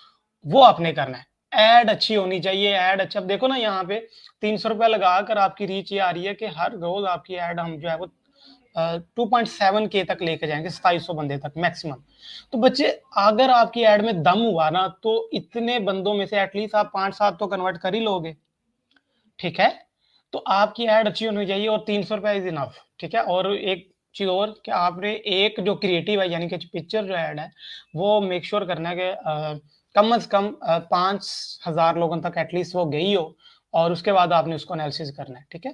वो आपने करना है। ऐड अच्छी होनी चाहिए, ऐड अच्छा, अब देखो ना यहाँ पे 300 रुपया लगा कर आपकी रीच ये आ रही है कि हर रोज आपकी ऐड हम जो है वो 2.7 के तक लेके जाएंगे, 2700 बंदे तक मैक्सिमम। तो बच्चे अगर आपकी ऐड में दम हुआ ना, तो इतने बंदों में से एटलीस्ट आप 5-7 तो कन्वर्ट कर ही लोगे, ठीक है? तो आपकी ऐड अच्छी होनी चाहिए, और 300 रुपया इज इनफ, ठीक है? और एक चीज और कि आपने एक जो क्रिएटिव है यानी कि पिक्चर जो ऐड है वो मेक श्योर करना है कि कम से कम 5,000 लोगों तक एटलीस्ट वो गई हो, और उसके बाद आपने उसको एनालिसिस करना है, ठीक है?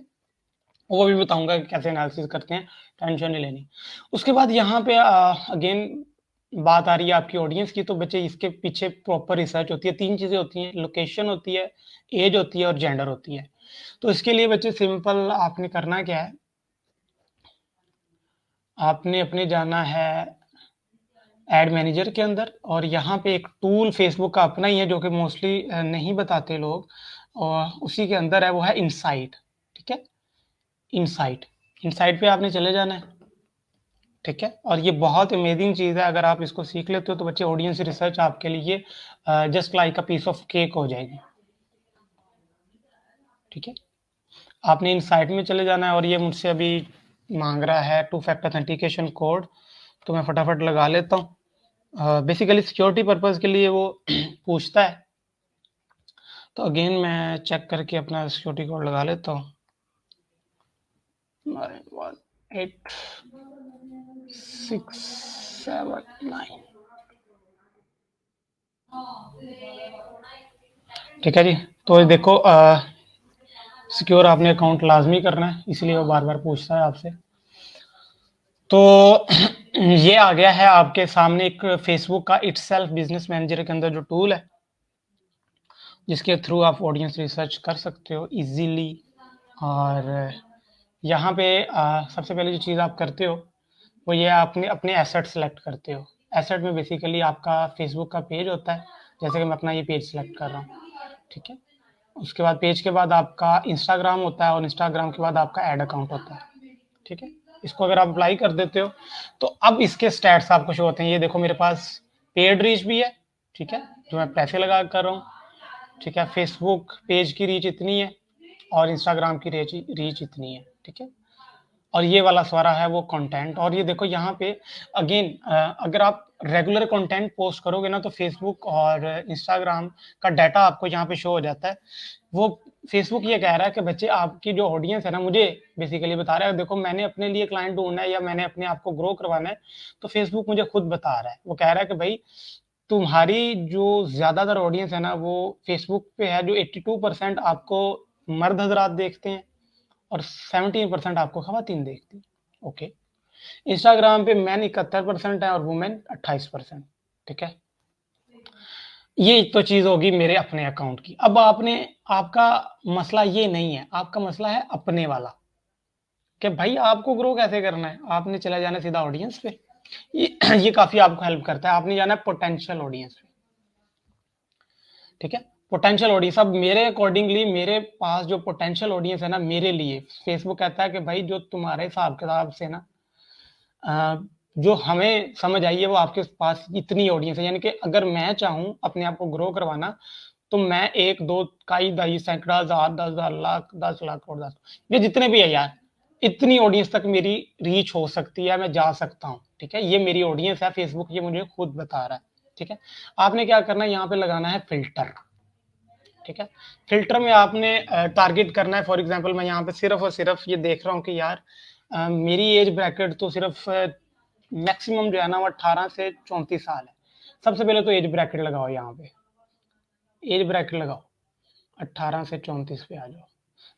वो भी बताऊँगा कि कैसे एनालिसिस करते हैं, टेंशन नहीं लेनी। उसके बाद यहाँ पे अगेन बात आ रही है आपकी ऑडियंस की, तो बच्चे इसके पीछे प्रॉपर रिसर्च होती है। 3 चीज़ें होती हैं, लोकेशन होती है, ऐज होती है और जेंडर होती है। तो इसके लिए बच्चे सिंपल आपने करना क्या है, आपने अपने जाना है एड मैनेजर के अंदर, और यहाँ पे एक टूल फेसबुक का अपना ही है जो कि मोस्टली नहीं बताते लोग, और उसी के अंदर है, वो है इनसाइट, ठीक है? इनसाइट, इनसाइट पे आपने चले जाना है। ठीक है? और ये बहुत अमेज़िंग चीज़ है, अगर आप इसको सीख लेते हो तो बच्चे ऑडियंस रिसर्च आपके लिए just like a piece of cake हो जाएगी। ठीक है? आपने इन साइट में चले जाना है, और ये मुझसे अभी माँग रहा है टू फैक्टर ऑथेंटिकेशन कोड, तो मैं फटाफट लगा लेता हूँ। बेसिकली सिक्योरिटी पर्पज़ के लिए वो पूछता है, तो अगेन मैं चेक करके अपना सिक्योरिटी कोड लगा लेता हूँ। 91867 9। ठीक है जी? तो ये देखो सिक्योर आपने अकाउंट लाज़मी करना है, इसलिए वो बार-बार पूछता है आपसे। तो ये आ गया है आपके सामने एक फेसबुक का इटसेल्फ बिज़नेस मैनेजर के अंदर जो टूल है, जिसके थ्रू आप ऑडियंस रिसर्च कर सकते हो ईज़िली। और यहाँ पे सबसे पहले जो चीज़ आप करते हो, वो ये आपने अपने एसेट सेलेक्ट करते हो। एसेट में बेसिकली आपका फेसबुक का पेज होता है, जैसे कि मैं अपना ये पेज सेलेक्ट कर रहा हूँ, ठीक है? उसके बाद पेज के बाद आपका इंस्टाग्राम होता है, और इंस्टाग्राम के बाद आपका ऐड अकाउंट होता है, ठीक है? इसको अगर आप अप्लाई कर देते हो, तो अब इसके स्टैट्स आपको शो होते हैं। ये देखो मेरे पास पेड रीच भी है, ठीक है? जो मैं पैसे लगा कर रहा हूँ, ठीक है, फेसबुक पेज की रीच इतनी है और इंस्टाग्राम की रीच इतनी है, ठीक है। और ये वाला सारा है वो कंटेंट। और ये देखो यहाँ पे अगेन अगर आप रेगुलर कंटेंट पोस्ट करोगे ना तो फेसबुक और इंस्टाग्राम का डाटा आपको यहाँ पे शो हो जाता है। वो फेसबुक ये कह रहा है कि बच्चे आपकी जो ऑडियंस है ना, मुझे बेसिकली बता रहा है, देखो मैंने अपने लिए क्लाइंट ढूंढना है या मैंने अपने आप को ग्रो करवाना है, तो फेसबुक मुझे खुद बता रहा है। वो कह रहा है कि भाई तुम्हारी जो ज्यादातर ऑडियंस है ना वो फेसबुक पे है, जो 82% आपको मर्द हजरात देखते हैं और 17% आपको खवातीन देखती हैं। ओके। इंस्टाग्राम पे मैन 71% है और वुमेन 28%। ठीक है, ये तो चीज होगी मेरे अपने अकाउंट की। अब आपका मसला ये नहीं है, आपका मसला है अपने वाला कि भाई आपको ग्रो कैसे करना है। आपने चला जाना सीधा ऑडियंस पे, ये काफी आपको हेल्प करता है। आपने जाना है पोटेंशियल ऑडियंस पे, ठीक है। पोटेंशियल ऑडियंस, अब मेरे अकॉर्डिंगली मेरे पास जो पोटेंशियल ऑडियंस है ना, मेरे लिए फेसबुक कहता है कि भाई जो तुम्हारे हिसाब किताब से ना जो हमें समझ आई है वो आपके पास इतनी ऑडियंस है। यानी कि अगर मैं चाहूं अपने आप को ग्रो करवाना तो मैं एक दो कई दई सैकड़ा हजार 10,000 लाख 10 लाख और 10 ये जितने भी है यार, इतनी ऑडियंस तक मेरी रीच हो सकती है, मैं जा सकता हूँ। ठीक है, ये मेरी ऑडियंस है, फेसबुक ये मुझे खुद बता रहा है। ठीक है, आपने क्या करना है, यहाँ पे लगाना है फिल्टर। ठीक है, फिल्टर में आपने टारगेट करना है। फॉर एग्जांपल मैं यहाँ पे सिर्फ और सिर्फ ये देख रहा हूँ कि यार मेरी एज ब्रैकेट तो सिर्फ मैक्सिमम जो है ना वो 18 से 34 साल है। सबसे पहले तो एज ब्रैकेट लगाओ, यहाँ पे एज ब्रैकेट लगाओ, 18 से 34 पे आ जाओ,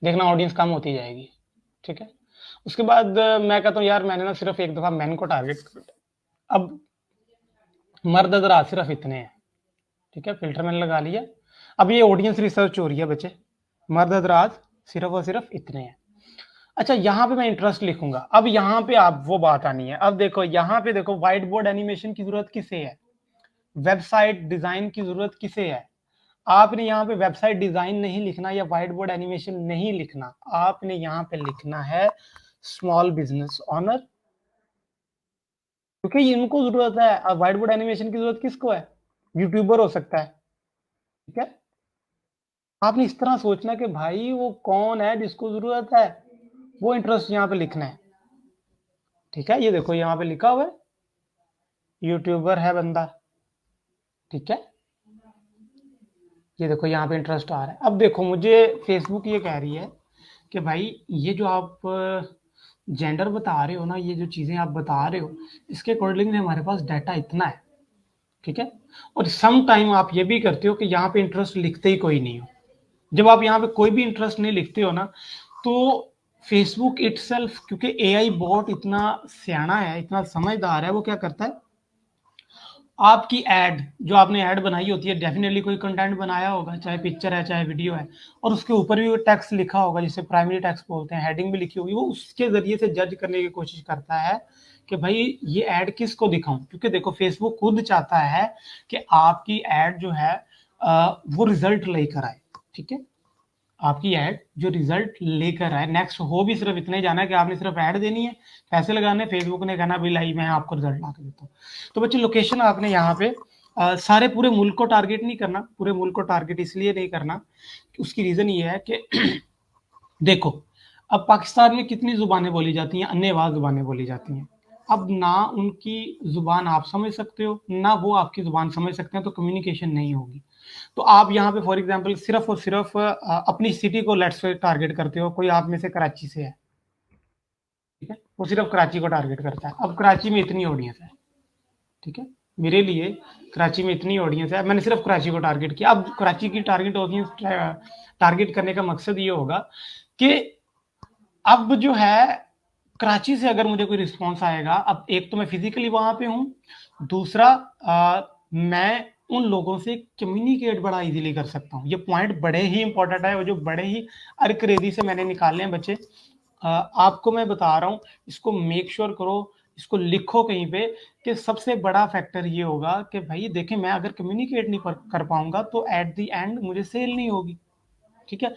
देखना ऑडियंस कम होती जाएगी। ठीक है, उसके बाद मैं कहता हूँ यार मैंने ना सिर्फ एक दफा मैन को टारगेट कर, अब मर्द हजरात सिर्फ इतने हैं। ठीक है, फिल्टर मैंने लगा लिया। अब ये ऑडियंस रिसर्च हो रही है बच्चे, मर्द हजरात सिर्फ और सिर्फ इतने हैं। अच्छा, यहाँ पे मैं इंटरेस्ट लिखूंगा। अब यहाँ पे आप वो बात आनी है। अब देखो यहाँ पे देखो, व्हाइट बोर्ड एनिमेशन की जरूरत किसे है, वेबसाइट डिजाइन की जरूरत किसे है। आपने यहाँ पे वेबसाइट डिजाइन नहीं लिखना या व्हाइट बोर्ड एनिमेशन नहीं लिखना, आपने यहाँ पे लिखना है स्मॉल बिजनेस ऑनर, क्योंकि इनको जरूरत है। अब व्हाइट बोर्ड एनिमेशन की जरूरत किसको है, यूट्यूबर हो सकता है। ठीक है, आपने इस तरह सोचना कि भाई वो कौन है जिसको जरूरत है, वो इंटरेस्ट यहाँ पे लिखना है। ठीक है, ये देखो यहाँ पे लिखा हुआ है यूट्यूबर है बंदा। ठीक है, ये देखो यहाँ पे इंटरेस्ट आ रहा है। अब देखो मुझे फेसबुक ये कह रही है कि भाई ये जो आप जेंडर बता रहे हो ना, ये जो चीजें आप बता रहे हो, इसके अकॉर्डिंग हमारे पास डाटा इतना है। ठीक है, और सम टाइम आप ये भी करते हो कि यहाँ पे इंटरेस्ट लिखते ही कोई नहीं हो। जब आप यहाँ पे कोई भी इंटरेस्ट नहीं लिखते हो ना, तो फेसबुक इटसेल्फ, क्योंकि एआई बॉट इतना सियाना है, इतना समझदार है, वो क्या करता है, आपकी एड जो आपने ऐड बनाई होती है, डेफिनेटली कोई कंटेंट बनाया होगा, चाहे पिक्चर है चाहे वीडियो है, और उसके ऊपर भी वो टेक्स्ट लिखा होगा जिसे प्राइमरी टेक्स्ट बोलते हैं, हेडिंग भी लिखी होगी, वो उसके जरिए से जज करने की कोशिश करता है कि भाई ये ऐड किसको दिखाऊं। क्योंकि देखो फेसबुक खुद चाहता है कि आपकी ऐड जो है वो रिजल्ट लेकर आए। ठीक है, आपकी ऐड जो रिजल्ट लेकर आए, नेक्स्ट हो भी सिर्फ इतना ही जाना है कि आपने सिर्फ ऐड देनी है, पैसे लगाने, फेसबुक ने कहना भी लाई मैं आपको रिजल्ट ला के देता हूँ। तो बच्चे लोकेशन आपने यहाँ पे सारे पूरे मुल्क को टारगेट नहीं करना। पूरे मुल्क को टारगेट इसलिए नहीं करना, उसकी रीजन ये है कि देखो अब पाकिस्तान में कितनी जुबानें बोली जाती हैं, अन्यवाद जुबानें बोली जाती हैं। अब ना उनकी जुबान आप समझ सकते हो ना वो आपकी जुबान समझ सकते हैं, तो कम्युनिकेशन नहीं होगी। तो आप यहाँ पे फॉर एग्जांपल सिर्फ और सिर्फ अपनी सिटी को लेट्स से टारगेट करते हो। कोई आप में से कराची से है, ठीक है, वो सिर्फ कराची को टारगेट करता है। अब कराची में इतनी ऑडियंस है, ठीक है, मेरे लिए कराची में इतनी ऑडियंस है, मैंने सिर्फ कराची को टारगेट किया। अब कराची की टारगेट ऑडियंस टारगेट करने का मकसद ये होगा कि अब जो है कराची से अगर मुझे कोई रिस्पॉन्स आएगा, अब एक तो मैं फिजिकली वहां पे हूँ, दूसरा मैं उन लोगों से कम्युनिकेट बड़ा इजीली कर सकता हूँ। ये पॉइंट बड़े ही इंपॉर्टेंट है, और जो बड़े ही अर्करेजी से मैंने निकाले हैं बच्चे, आपको मैं बता रहा हूँ, इसको मेक श्योर करो, इसको लिखो कहीं पे कि सबसे बड़ा फैक्टर ये होगा कि भाई देखें मैं अगर कम्युनिकेट नहीं कर पाऊंगा तो एट द एंड मुझे सेल नहीं होगी। ठीक है,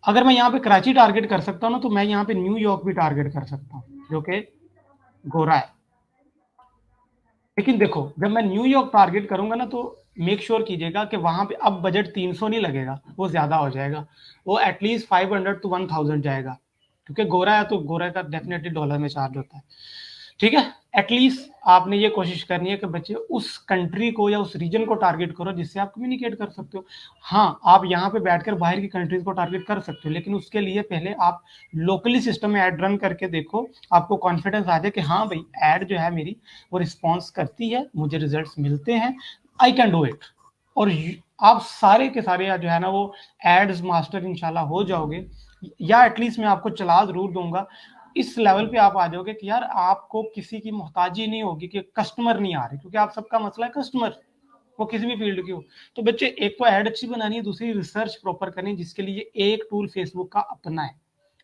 अगर मैं यहाँ पे कराची टारगेट कर सकता हूँ ना, तो मैं यहाँ पे न्यूयॉर्क भी टारगेट कर सकता हूँ जो कि गोरा है। लेकिन देखो जब मैं न्यूयॉर्क टारगेट करूंगा ना, तो मेक श्योर कीजिएगा कि वहाँ पे अब बजट 300 नहीं लगेगा, वो ज़्यादा हो जाएगा, वो एटलीस्ट 500 टू 1000 जाएगा, क्योंकि गोरा है तो गोरा का डेफिनेटली डॉलर में चार्ज होता है। ठीक है, एटलीस्ट आपने ये कोशिश करनी है कि बच्चे उस कंट्री को या उस रीजन को टारगेट करो जिससे आप कम्युनिकेट कर सकते हो। हाँ, आप यहाँ पे बैठकर बाहर की कंट्रीज को टारगेट कर सकते हो, लेकिन उसके लिए पहले आप लोकली सिस्टम में ऐड रन करके देखो, आपको कॉन्फिडेंस आ जाए कि हाँ भाई, ऐड जो है मेरी वो रिस्पॉन्स करती है, मुझे रिजल्ट मिलते हैं, आई कैन डू इट। और आप सारे के सारे जो है ना वो एड्स मास्टर इंशाल्लाह हो जाओगे, या एटलीस्ट मैं आपको चला जरूर दूंगा। इस लेवल पे आप आ जाओगे कि यार आपको किसी की मोहताजी नहीं होगी कि कस्टमर नहीं आ रहे, क्योंकि आप सबका मसला है कस्टमर, वो किसी भी फील्ड की हो। तो बच्चे, एक तो एड अच्छी बनानी है, दूसरी रिसर्च प्रॉपर करनी है, जिसके लिए एक टूल फेसबुक का अपना है।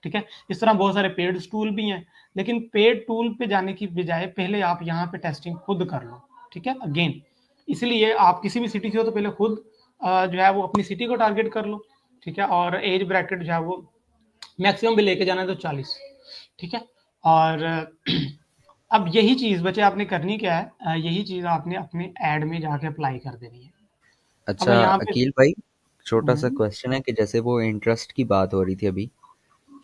ठीक है, इस तरह बहुत सारे पेड टूल भी हैं, लेकिन पेड टूल पे जाने की बजाय पहले आप यहाँ पे टेस्टिंग खुद कर लो। ठीक है, अगेन इसलिए आप किसी भी सिटी से हो तो पहले खुद जो है वो अपनी सिटी को टारगेट कर लो। ठीक है, और एज ब्रैकेट जो है वो मैक्सिमम भी लेके जाना है तो 40। ठीक है, और अब यही चीज बच्चे आपने करनी क्या है, यही चीज आपने अपने एड में जाके अप्लाई कर देनी है। अब अच्छा मैं यहाँ पे अकील भाई, छोटा सा हम्म, क्वेश्चन है कि जैसे वो इंटरेस्ट की बात हो रही थी अभी,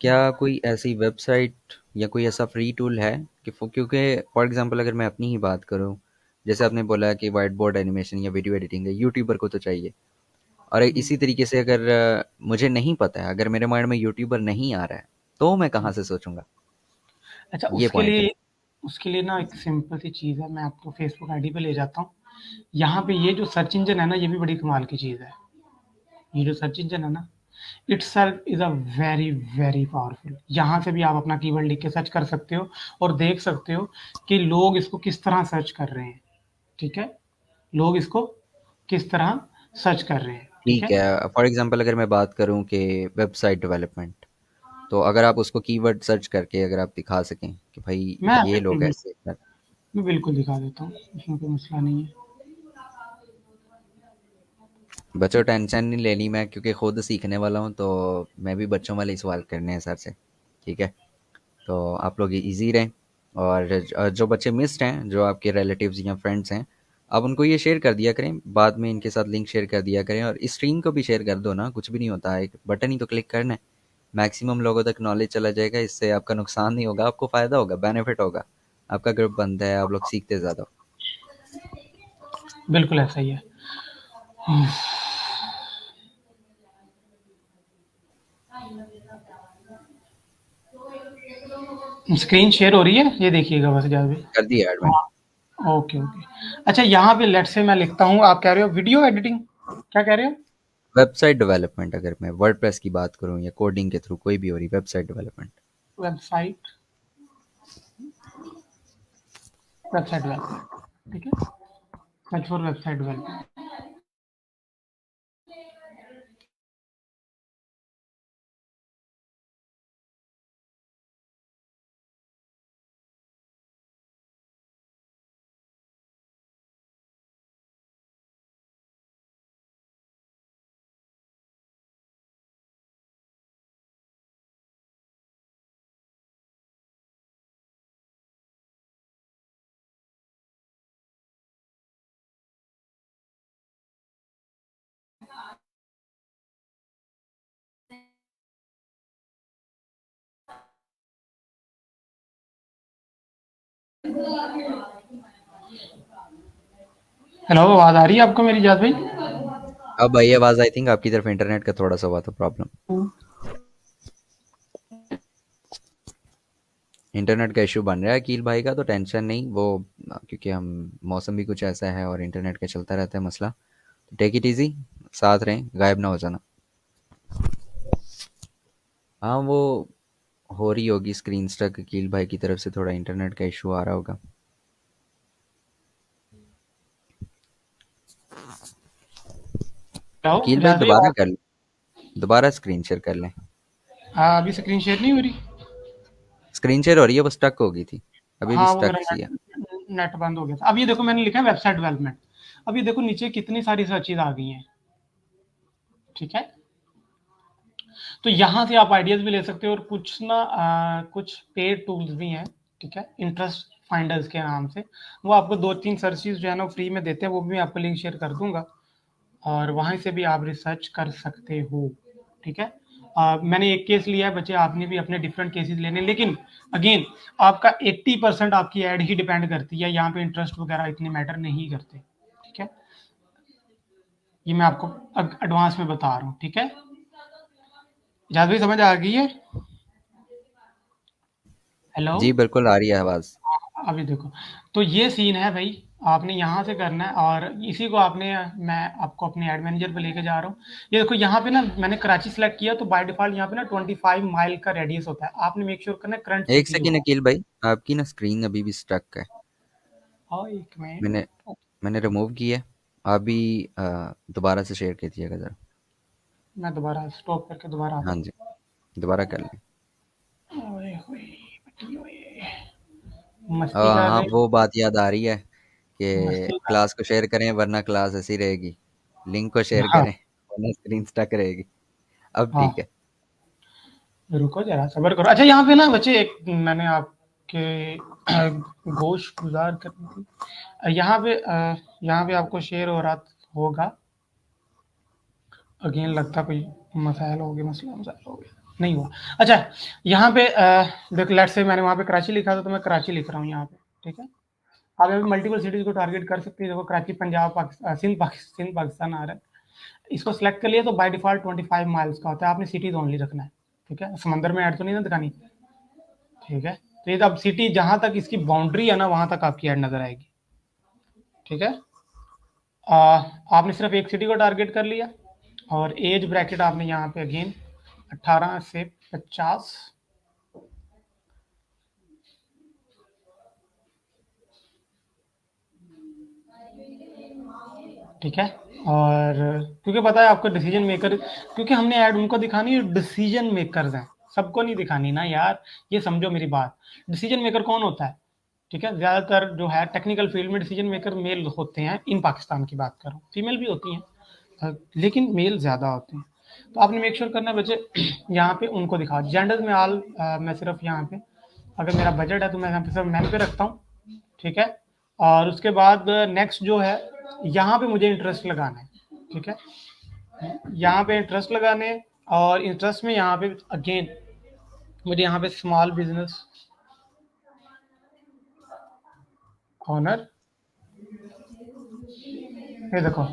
क्या कोई ऐसी वेबसाइट या कोई ऐसा फ्री टूल है कि क्योंकि फॉर एग्जांपल अगर मैं अपनी ही बात करूं, जैसे आपने बोला कि वाइट बोर्ड एनिमेशन या वीडियो एडिटिंग है, यूट्यूबर को तो चाहिए। और इसी तरीके से अगर मुझे नहीं पता है, अगर मेरे माइंड में यूट्यूबर नहीं आ रहा है, तो मैं कहाँ से सोचूंगा? अच्छा, ये पॉइंट है। उसके लिए ना एक सिंपल सी चीज है, मैं आपको फेसबुक आईडी पे ले जाता हूँ। यहाँ पे ये जो सर्च इंजन है ना, ये भी बड़ी कमाल की चीज है। ये जो सर्च इंजन है ना, itself is a very very powerful. यहाँ से भी आप अपना कीवर्ड लिख के सर्च कर सकते हो और देख सकते हो कि लोग इसको किस तरह सर्च कर रहे हैं। ठीक है, लोग इसको किस तरह सर्च कर रहे हैं। ठीक ठीक है, है, फॉर एग्जांपल अगर मैं बात करूं कि वेबसाइट डेवलपमेंट, तो अगर आप उसको कीवर्ड सर्च करके अगर आप दिखा सकें कि भाई मैं ये लोग बिल्कुल ऐसे कर। मैं बिल्कुल दिखा देता हूँ, इसमें कोई मसला नहीं है। बच्चों टेंशन नहीं लेनी, मैं क्योंकि खुद सीखने वाला हूँ, तो मैं भी बच्चों वाले ही सवाल करने हैं सर से। ठीक है, तो आप लोग इजी रहें। और जो बच्चे मिस्ड हैं, जो आपके रिलेटिव्स या फ्रेंड्स हैं, आप उनको ये शेयर कर दिया करें, बाद में इनके साथ लिंक शेयर कर दिया करें, और इस स्ट्रीम को भी शेयर कर दो ना, कुछ भी नहीं होता है, एक बटन ही तो क्लिक करना है। मैक्सिमम लोगों तक नॉलेज चला जाएगा, इससे आपका नुकसान नहीं होगा, आपको फ़ायदा होगा, बेनिफिट होगा। आपका ग्रुप बनता है, आप लोग सीखते ज़्यादा हो। बिल्कुल ऐसा ही है। स्क्रीन शेयर हो रही है, ये देखिएगा बस जब भी। कर दिया ऐड मैंने। हाँ, ओके ओके। अच्छा, यहाँ पे लेट्स से मैं लिखता हूँ, आप कह रहे हो वीडियो एडिटिंग, क्या कह रहे हो? वेबसाइट डेवलपमेंट, अगर मैं वर्डप्रेस की बात करूँ या कोडिंग के थ्रू कोई भी हो रही website development. Website, website development. ठीक है, search for website development. Hello, आवाज आ रही है आपको मेरी, जाद भाई? अब भाई आवाज़, आई थिंक आपकी तरफ इंटरनेट का थोड़ा सा हुआ था प्रॉब्लम। इंटरनेट का इशू बन रहा है अकील भाई का, तो टेंशन नहीं वो, क्योंकि हम मौसम भी कुछ ऐसा है और इंटरनेट का चलता रहता है मसला। तो टेक इट इजी, साथ रहें, गायब ना हो जाना। हाँ, वो हो रही होगी स्क्रीन स्टक, अकील भाई की तरफ से थोड़ा इंटरनेट का इशू आ रहा होगा। हेलो अकील भाई जाद भाई, दोबारा आवाज? कर लें, दोबारा स्क्रीन शेयर कर लें। हाँ, अभी स्क्रीन शेयर नहीं हो रही। स्क्रीन शेयर हो रही है, वो स्टक हो गई थी, अभी भी हाँ, वो स्टक मेरा सी है। नेट बंद हो गया था। अब ये देखो, मैंने लिखा है वेबसाइट डेवलपमेंट। अब ये देखो नीचे कितनी सारी सर्चेज आ गई हैं। ठीक है, तो यहाँ से आप आइडियाज भी ले सकते हो, और कुछ ना कुछ पेड टूल्स भी हैं। ठीक है, इंटरेस्ट फाइंडर्स के नाम से, वो आपको दो तीन सर्चेज जो है ना फ्री में देते हैं, वो भी मैं आपको लिंक शेयर कर दूंगा। और वहाँ से भी आप रिसर्च कर सकते हो, ठीक है। मैंने एक केस लिया है बच्चे, आपने भी अपने डिफरेंट केसेस लेने, लेकिन अगेन आपका 80% आपकी एड ही डिपेंड करती है, यहाँ पे इंटरेस्ट वगैरह इतने मैटर नहीं करते, ठीक है। ये मैं आपको एडवांस में बता रहा हूँ, ठीक है। इजाज़ भाई समझ आ गई है? हेलो। जी बिल्कुल आ रही है आवाज़। अभी देखो, तो ये सीन है भाई, आपने यहाँ से करना है और इसी को आपने, मैं आपको अपने एड मैनेजर पे लेके जा रहा हूँ। ये देखो यहाँ पे ना मैंने कराची सेलेक्ट किया, तो बाय डिफ़ॉल्ट यहाँ पे ना 25 माइल का रेडियस होता है। आपने मेक श्योर करना है करंट एक सिटी सेकेंड हो। अकील भाई, आपकी ना स्क्रीन अभी भी स्टक है। हाँ, 1 मैंने मिनट। मैंने रिमूव की है। अभी दोबारा से शेयर कीजिएगा ज़रा। मैं दोबारा स्टॉप करके दोबारा आता हाँ हूँ। जी, दोबारा कर लें। ओए होए! बटी ओए! मस्ती कर हाँ रहे वो बात याद आ रही है कि मस्ती कर क्लास को शेयर करें वरना क्लास ऐसी रहेगी। लिंक को शेयर हाँ, करें वरना स्क्रीन स्टक रहेगी। अब हाँ। ठीक है। रुको ज़रा सब्र करो। अच्छा यहाँ पे ना बच्चे एक मैंने आपके गोश्त गुज़ार करनी थी। यहाँ पे आपको शेयर हो रहा होगा। अगेन लगता कोई मसाइल हो गए, मसला मसाइल हो गया। नहीं हुआ। अच्छा, यहाँ पे देखो लेट्स से मैंने वहाँ पे कराची लिखा था, तो मैं कराची लिख रहा हूँ यहाँ पे, ठीक है। आप यहाँ पे मल्टीपल सिटीज़ को टारगेट कर सकते हैं। देखो कराची पंजाब सिंध पाकिस्तान आ रहा है। इसको सेलेक्ट कर लिया तो बाय डिफ़ॉल्ट 25 माइल्स का होता है। आपने सिटीज़ ओनली रखना है, ठीक है। समंदर में ऐड तो नहीं ना दिखानी, ठीक है। तो ये अब सिटी जहाँ तक इसकी बाउंड्री है ना, वहाँ तक आपकी ऐड नज़र आएगी, ठीक है। आपने सिर्फ एक सिटी को टारगेट कर लिया और एज ब्रैकेट आपने यहाँ पे अगेन 18 से 50, ठीक है। और क्योंकि पता है आपको डिसीजन मेकर, क्योंकि हमने ऐड उनको दिखानी है डिसीजन मेकर्स हैं, सबको नहीं दिखानी ना यार। ये समझो मेरी बात, डिसीजन मेकर कौन होता है, ठीक है। ज़्यादातर जो है टेक्निकल फील्ड में डिसीजन मेकर मेल होते हैं, इन पाकिस्तान की बात करूँ, फीमेल भी होती हैं, लेकिन मेल ज़्यादा होते हैं। तो आपने मेक श्योर करना है बच्चे यहाँ पे उनको दिखाओ जेंडर में ऑल। मैं सिर्फ यहाँ पे, अगर मेरा बजट है तो मैं यहाँ पे सिर्फ मैन पे रखता हूँ, ठीक है। और उसके बाद नेक्स्ट जो है, यहाँ पे मुझे इंटरेस्ट लगाना है, ठीक है। यहाँ पे इंटरेस्ट लगाने, और इंटरेस्ट में यहाँ पे अगेन मुझे यहाँ पे स्मॉल बिजनेस ऑनर, ये देखो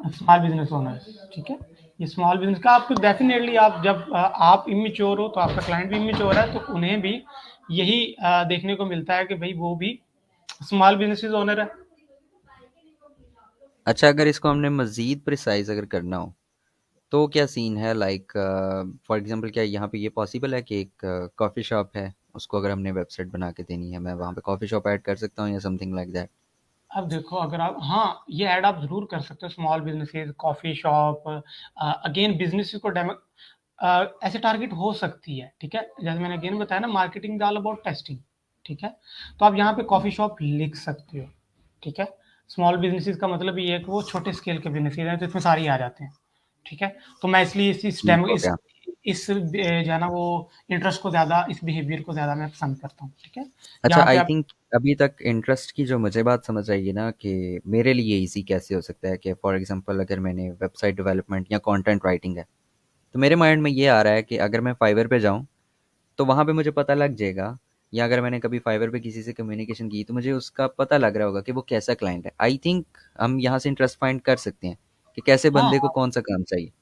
स्मॉल बिजनेस ओनर, ठीक है। ये स्मॉल बिजनेस का आपको डेफिनेटली, आप जब आप इमेच्योर हो तो आपका क्लाइंट भी इमेच्योर है, तो उन्हें भी यही देखने को मिलता है कि भाई वो भी स्मॉल बिजनेस ओनर है। अच्छा, अगर इसको हमने मज़ीद प्रिसाइज़ अगर करना हो तो क्या सीन है, लाइक फॉर एग्जांपल क्या यहाँ पे ये पॉसिबल है कि एक कॉफ़ी शॉप है, उसको अगर हमने वेबसाइट बना के देनी है, मैं वहाँ पे कॉफ़ी शॉप ऐड कर सकता हूँ या समथिंग लाइक दैट? अब देखो अगर आप, हाँ, ये ऐड आप ज़रूर कर सकते हो, small businesses, coffee shop, again businesses को डेमो ऐसे टारगेट हो सकती है, ठीक है। जैसे मैंने अगेन बताया ना, marketing is all about testing, ठीक है। तो आप यहाँ पे कॉफ़ी शॉप लिख सकते हो, ठीक है। स्मॉल बिज़नेसेस का मतलब ये है कि वो छोटे स्केल के बिज़नेसेस हैं, तो इसमें सारे ही आ जाते हैं, ठीक है। तो मैं इसलिए इस ठीक डेमो हो गया। इस जो है ना वो इंटरेस्ट को ज़्यादा, इस बिहेवियर को ज़्यादा मैं पसंद करता हूँ, ठीक है। अच्छा, यहाँ पे आई आप, थिंक अभी तक इंटरेस्ट की जो मुझे बात समझ आई है ना, कि मेरे लिए ईज़ी कैसे हो सकता है कि फॉर एग्जांपल अगर मैंने वेबसाइट डेवलपमेंट या कंटेंट राइटिंग है, तो मेरे माइंड में ये आ रहा है कि अगर मैं फाइवर पे जाऊँ तो वहाँ पे मुझे पता लग जाएगा, या अगर मैंने कभी फाइवर पे किसी से कम्युनिकेशन की तो मुझे उसका पता लग रहा होगा कि वो कैसा क्लाइंट है। आई थिंक हम यहाँ से इंटरेस्ट फाइंड कर सकते हैं कि कैसे हाँ, बंदे को हाँ, कौन सा काम चाहिए।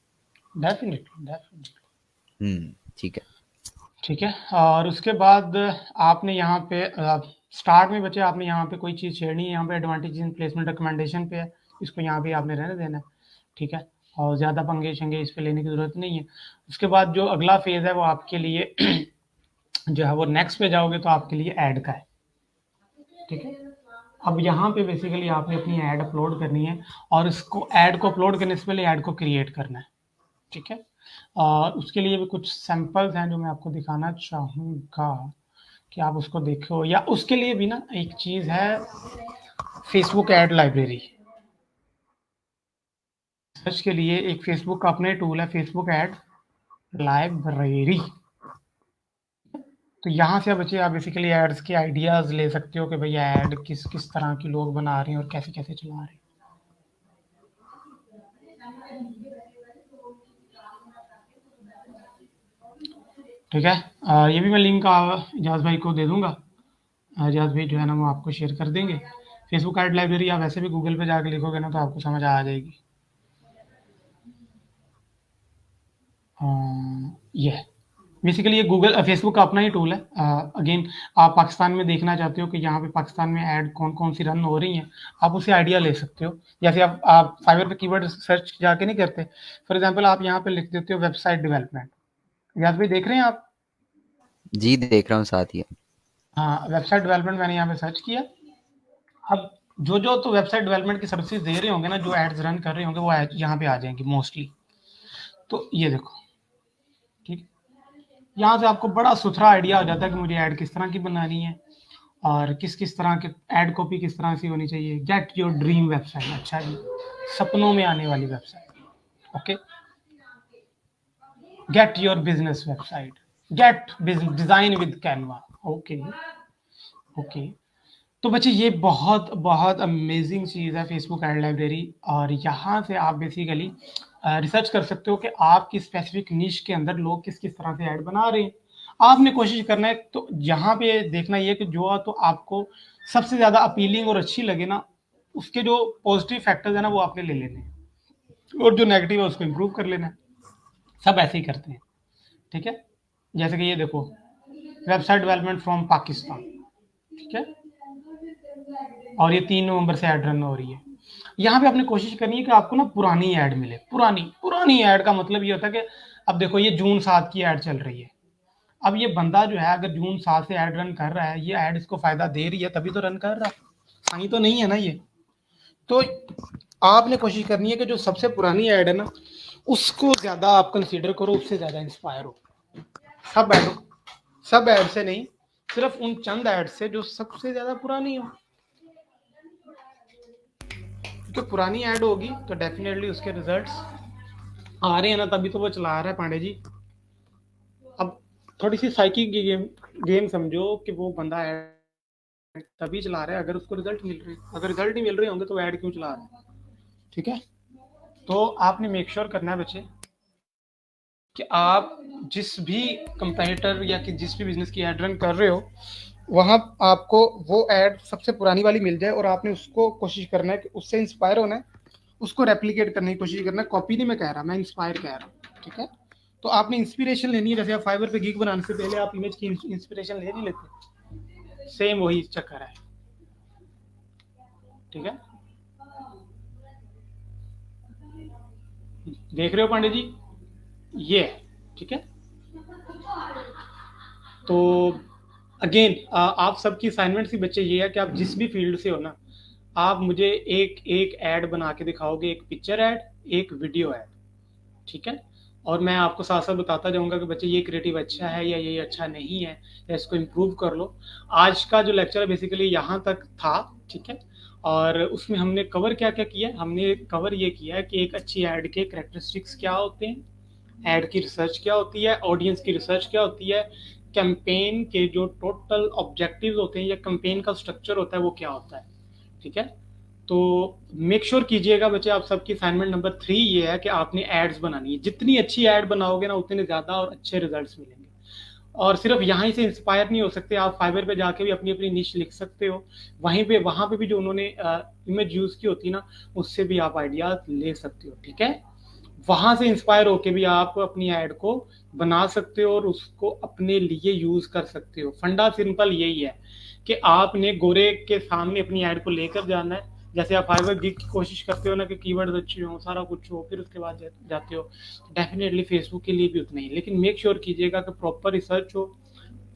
Definitely, definitely. ठीक है। ठीक है। और उसके बाद आपने यहाँ पे स्टार्ट में बच्चे आपने यहाँ पे कोई चीज़ छेड़नी है, यहाँ पे एडवांटेज इन प्लेसमेंट रिकमेंडेशन पे है, इसको यहाँ पे आपने रहने देना है, ठीक है। और ज़्यादा पंगे शंगे इस पे लेने की ज़रूरत नहीं है। उसके बाद जो अगला फेज़ है वो आपके लिए जो है वो नेक्स्ट पे जाओगे तो आपके लिए ऐड का है, ठीक है। अब यहाँ पे बेसिकली आपने अपनी ऐड अपलोड करनी है, और इसको ऐड को अपलोड करने से पहले ऐड को क्रिएट करना है, ठीक है। और उसके लिए भी कुछ सैंपल्स हैं जो मैं आपको दिखाना चाहूँगा कि आप उसको देखो, या उसके लिए भी ना एक चीज़ है, फेसबुक ऐड लाइब्रेरी। सर्च के लिए एक फेसबुक का अपना टूल है, फेसबुक ऐड लाइब्रेरी। तो यहाँ से बच्चे आप बेसिकली एड्स के आइडियाज़ ले सकते हो कि भैया ऐड किस किस तरह की लोग बना रहे हैं और कैसे कैसे चला रहे हैं। ठीक है। ये भी मैं लिंक इजाज़ भाई को दे दूँगा। इजाज़ भाई जो है ना वो आपको शेयर कर देंगे। फेसबुक ऐड लाइब्रेरी आप वैसे भी गूगल पे जाके लिखोगे ना तो आपको समझ आ जाएगी। ये है। बेसिकली ये गूगल फेसबुक का अपना ही टूल है। अगेन आप पाकिस्तान में देखना चाहते हो कि यहाँ पे पाकिस्तान में ऐड कौन-कौन सी रन हो रही हैं, आप उससे आइडिया ले सकते हो। जैसे आप फाइवर पे कीवर्ड सर्च जाके नहीं करते। फॉर एग्ज़ाम्पल आप यहाँ पे लिख देते हो वेबसाइट डेवलपमेंट। याद भाई देख रहे हैं आप? जी देख रहा हूँ साथ ही। हाँ, वेबसाइट डेवलपमेंट मैंने यहाँ पे सर्च किया। अब जो तो वेबसाइट डेवलपमेंट की सर्विसेज़ दे रहे होंगे ना, जो एड्स रन कर रहे होंगे, वो एड यहाँ पे आ जाएँगी मोस्टली। तो ये देखो, ठीक है? यहाँ से आपको बड़ा सुथरा आइडिया हो जाता है कि मुझे ऐड किस तरह की बनानी है और किस-किस तरह के ऐड कॉपी किस तरह से होनी चाहिए। गेट योर ड्रीम वेबसाइट, अच्छा जी, सपनों में आने वाली website. Okay, get your business website, get design with Canva. Okay, okay. तो बच्चे ये बहुत बहुत अमेजिंग चीज़ है फेसबुक ऐड लाइब्रेरी, और यहाँ से आप बेसिकली रिसर्च कर सकते हो कि आपकी स्पेसिफिक निश के अंदर लोग किस किस तरह से ऐड बना रहे हैं। आपने कोशिश करना है, तो यहाँ पे देखना ये कि जो तो आपको सबसे ज़्यादा अपीलिंग और अच्छी लगे ना, उसके जो पॉजिटिव फैक्टर्स है ना वो आपने ले लेने हैं, और जो नेगेटिव है उसको इम्प्रूव कर लेना है। सब ऐसे ही करते हैं, ठीक है। जैसे कि ये देखो, वेबसाइट डेवलपमेंट फ्रॉम पाकिस्तान, ठीक है, और ये 3 नवंबर से ऐड रन हो रही है। यहाँ पे आपने कोशिश करनी है कि आपको ना पुरानी ऐड मिले। पुरानी पुरानी ऐड का मतलब ये होता है कि अब देखो ये जून 7 की ऐड चल रही है। अब ये बंदा जो है अगर जून 7 से ऐड रन कर रहा है, ये ऐड इसको फायदा दे रही है तभी तो रन कर रहा है, कहीं तो नहीं है ना ये। तो आपने कोशिश करनी है कि जो सबसे पुरानी ऐड है ना उसको ज्यादा आप कंसीडर करो, उससे ज्यादा इंस्पायर हो। सब ऐड सब ऐड से नहीं, सिर्फ उन चंद ऐड से जो सबसे ज्यादा पुरानी हो, क्योंकि पुरानी ऐड होगी तो डेफिनेटली उसके रिजल्ट्स आ रहे हैं ना, तभी तो वो चला रहा है पांडे जी। अब थोड़ी सी साइकी की गेम समझो कि वो बंदा ऐड तभी चला रहा है अगर उसको रिजल्ट मिल रहे हैं। अगर रिजल्ट नहीं मिल रहे होंगे तो ऐड क्यों चला रहा है, ठीक है। तो आपने मेक श्योर करना है बच्चे कि आप जिस भी कंपेटिटर या कि जिस भी बिजनेस की ऐड रन कर रहे हो, वहां आपको वो ऐड सबसे पुरानी वाली मिल जाए, और आपने उसको कोशिश करना है कि उससे इंस्पायर होना है, उसको रेप्लीकेट करने की कोशिश करना है। कॉपी नहीं मैं कह रहा, मैं इंस्पायर कह रहा हूँ, ठीक है। तो आपने इंस्पिरेशन लेनी है। जैसे आप फाइवर पे गिग बनाने से पहले आप इमेज की इंस्पिरेशन ले नहीं लेते, सेम वही चक्कर है, ठीक है। देख रहे हो पांडे जी, ये है, ठीक है। तो अगेन आप सबकी असाइनमेंट सी बच्चे ये है कि आप जिस भी फील्ड से हो ना, आप मुझे एक एक ऐड बना के दिखाओगे, एक पिक्चर ऐड, एक वीडियो ऐड, ठीक है। और मैं आपको साथ साथ बताता जाऊंगा कि बच्चे ये क्रिएटिव अच्छा है या ये अच्छा नहीं है, या इसको इम्प्रूव कर लो। आज का जो लेक्चर है बेसिकली यहाँ तक था, ठीक है। और उसमें हमने कवर क्या क्या किया, हमने कवर ये किया कि एक अच्छी ऐड के करेक्टरिस्टिक्स क्या होते हैं, ऐड की रिसर्च क्या होती है, ऑडियंस की रिसर्च क्या होती है, कैंपेन के जो टोटल ऑब्जेक्टिव्स होते हैं या कैंपेन का स्ट्रक्चर होता है वो क्या होता है, ठीक है। तो मेक श्योर कीजिएगा बच्चे, आप सबकी असाइनमेंट नंबर 3 ये है कि आपने एड्स बनानी है। जितनी अच्छी ऐड बनाओगे ना उतने ज्यादा और अच्छे रिजल्ट्स मिलेंगे। और सिर्फ यहाँ से इंस्पायर नहीं हो सकते, आप फाइबर पे जाके भी अपनी अपनी निश लिख सकते हो। वहां पे भी जो उन्होंने इमेज यूज की होती है ना, उससे भी आप आइडियाज ले सकते हो, ठीक है। वहां से इंस्पायर होके भी आप अपनी ऐड को बना सकते हो और उसको अपने लिए यूज कर सकते हो। फंडा सिंपल यही है कि आपने गोरे के सामने अपनी ऐड को लेकर जाना है। जैसे आप फाइवर गिग की कोशिश करते हो ना कि कीवर्ड्स अच्छे हो, सारा कुछ हो, फिर उसके बाद जाते हो, डेफिनेटली फेसबुक के लिए भी उतना ही। लेकिन मेक श्योर कीजिएगा कि प्रॉपर रिसर्च हो,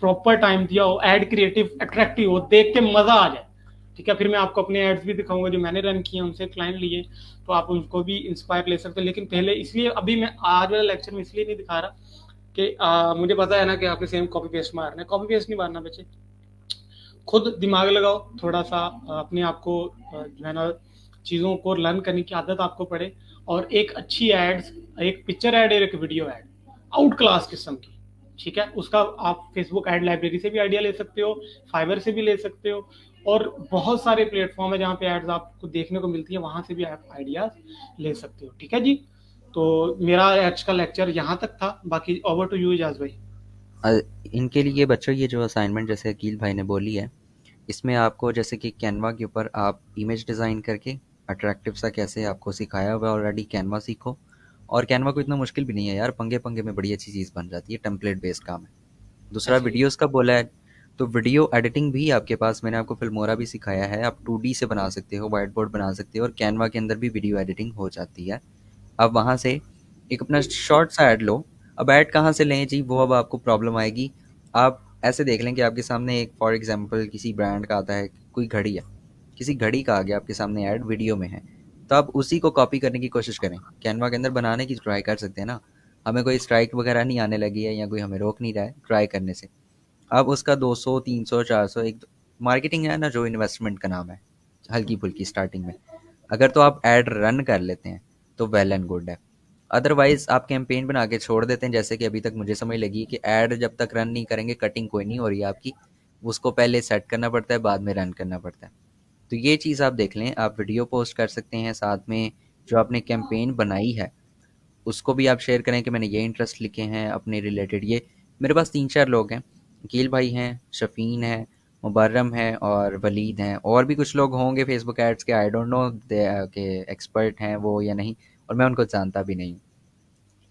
प्रॉपर टाइम दिया हो, एड क्रिएटिव अट्रैक्टिव हो, देख के मजा आ जाए, ठीक है। फिर मैं आपको अपने एड्स भी दिखाऊंगा जो मैंने रन किए, उनसे क्लाइंट लिए, तो आप उनको भी इंस्पायर ले सकते हो। लेकिन पहले इसलिए अभी मैं आज वाले लेक्चर में इसलिए नहीं दिखा रहा कि मुझे पता है ना कि आपने सेम कॉपी पेस्ट मारना है। कॉपी पेस्ट नहीं मारना बच्चे, खुद दिमाग लगाओ थोड़ा सा, अपने आप को जो है ना चीज़ों को लर्न करने की आदत आपको पड़े, और एक अच्छी एड्स, एक पिक्चर ऐड और एक वीडियो ऐड आउट क्लास किस्म की, ठीक है, उसका आप फेसबुक ऐड लाइब्रेरी से भी आइडिया ले सकते हो, फाइवर से भी ले सकते हो, और बहुत सारे प्लेटफॉर्म है जहाँ पे एड्स आपको देखने को मिलती है, वहां से भी आप आइडियाज ले सकते हो, ठीक है जी। तो मेरा आज का लेक्चर यहाँ तक था, बाकी ओवर टू यू इजाज भाई। अ, इनके लिए बच्चों ये जो असाइनमेंट जैसे अकील भाई ने बोली है, इसमें आपको जैसे कि कैनवा के ऊपर आप इमेज डिज़ाइन करके अट्रैक्टिव सा कैसे आपको सिखाया हुआ है ऑलरेडी, कैनवा सीखो। और कैनवा को इतना मुश्किल भी नहीं है यार, पंगे पंगे में बड़ी अच्छी चीज़ बन जाती है, टेम्पलेट बेस्ड काम है। दूसरा अच्छा जी। वीडियोस का बोला है, तो वीडियो एडिटिंग भी आपके पास, मैंने आपको फिल्मोरा भी सिखाया है, आप 2D से बना सकते हो, व्हाइट बोर्ड बना सकते हो, और कैनवा के अंदर भी वीडियो एडिटिंग हो जाती है। अब वहाँ से एक अपना शॉर्ट सा ऐड लो। अब ऐड कहाँ से लें जी, वो अब आपको प्रॉब्लम आएगी। आप ऐसे देख लें कि आपके सामने एक फॉर एग्जांपल किसी ब्रांड का आता है, कोई घड़ी है, किसी घड़ी का आ गया आपके सामने ऐड वीडियो में है, तो आप उसी को कॉपी करने की कोशिश करें, कैनवा के अंदर बनाने की ट्राई कर सकते हैं ना। हमें कोई स्ट्राइक वगैरह नहीं आने लगी है या कोई हमें रोक नहीं रहा है ट्राई करने से। अब उसका 200 300 400 एक मार्केटिंग है ना, जो इन्वेस्टमेंट का नाम है, हल्की फुल्की स्टार्टिंग में, अगर तो आप ऐड रन कर लेते हैं तो वेल एंड गुड है। अदरवाइज आप कैंपेन बना के छोड़ देते हैं, जैसे कि अभी तक मुझे समझ लगी कि ऐड जब तक रन नहीं करेंगे कटिंग कोई नहीं हो रही है आपकी, उसको पहले सेट करना पड़ता है, बाद में रन करना पड़ता है। तो ये चीज़ आप देख लें, आप वीडियो पोस्ट कर सकते हैं, साथ में जो आपने कैंपेन बनाई है उसको भी आप शेयर करें कि मैंने ये इंटरेस्ट लिखे हैं अपने रिलेटेड। ये मेरे पास 3-4 लोग हैं, अकील भाई हैं, शफ़ीन है, मुबर्रम है और वलीद हैं, और भी कुछ लोग होंगे फेसबुक एड्स के, आई डोंट नो के एक्सपर्ट हैं वो या नहीं, और मैं उनको जानता भी नहीं हूँ,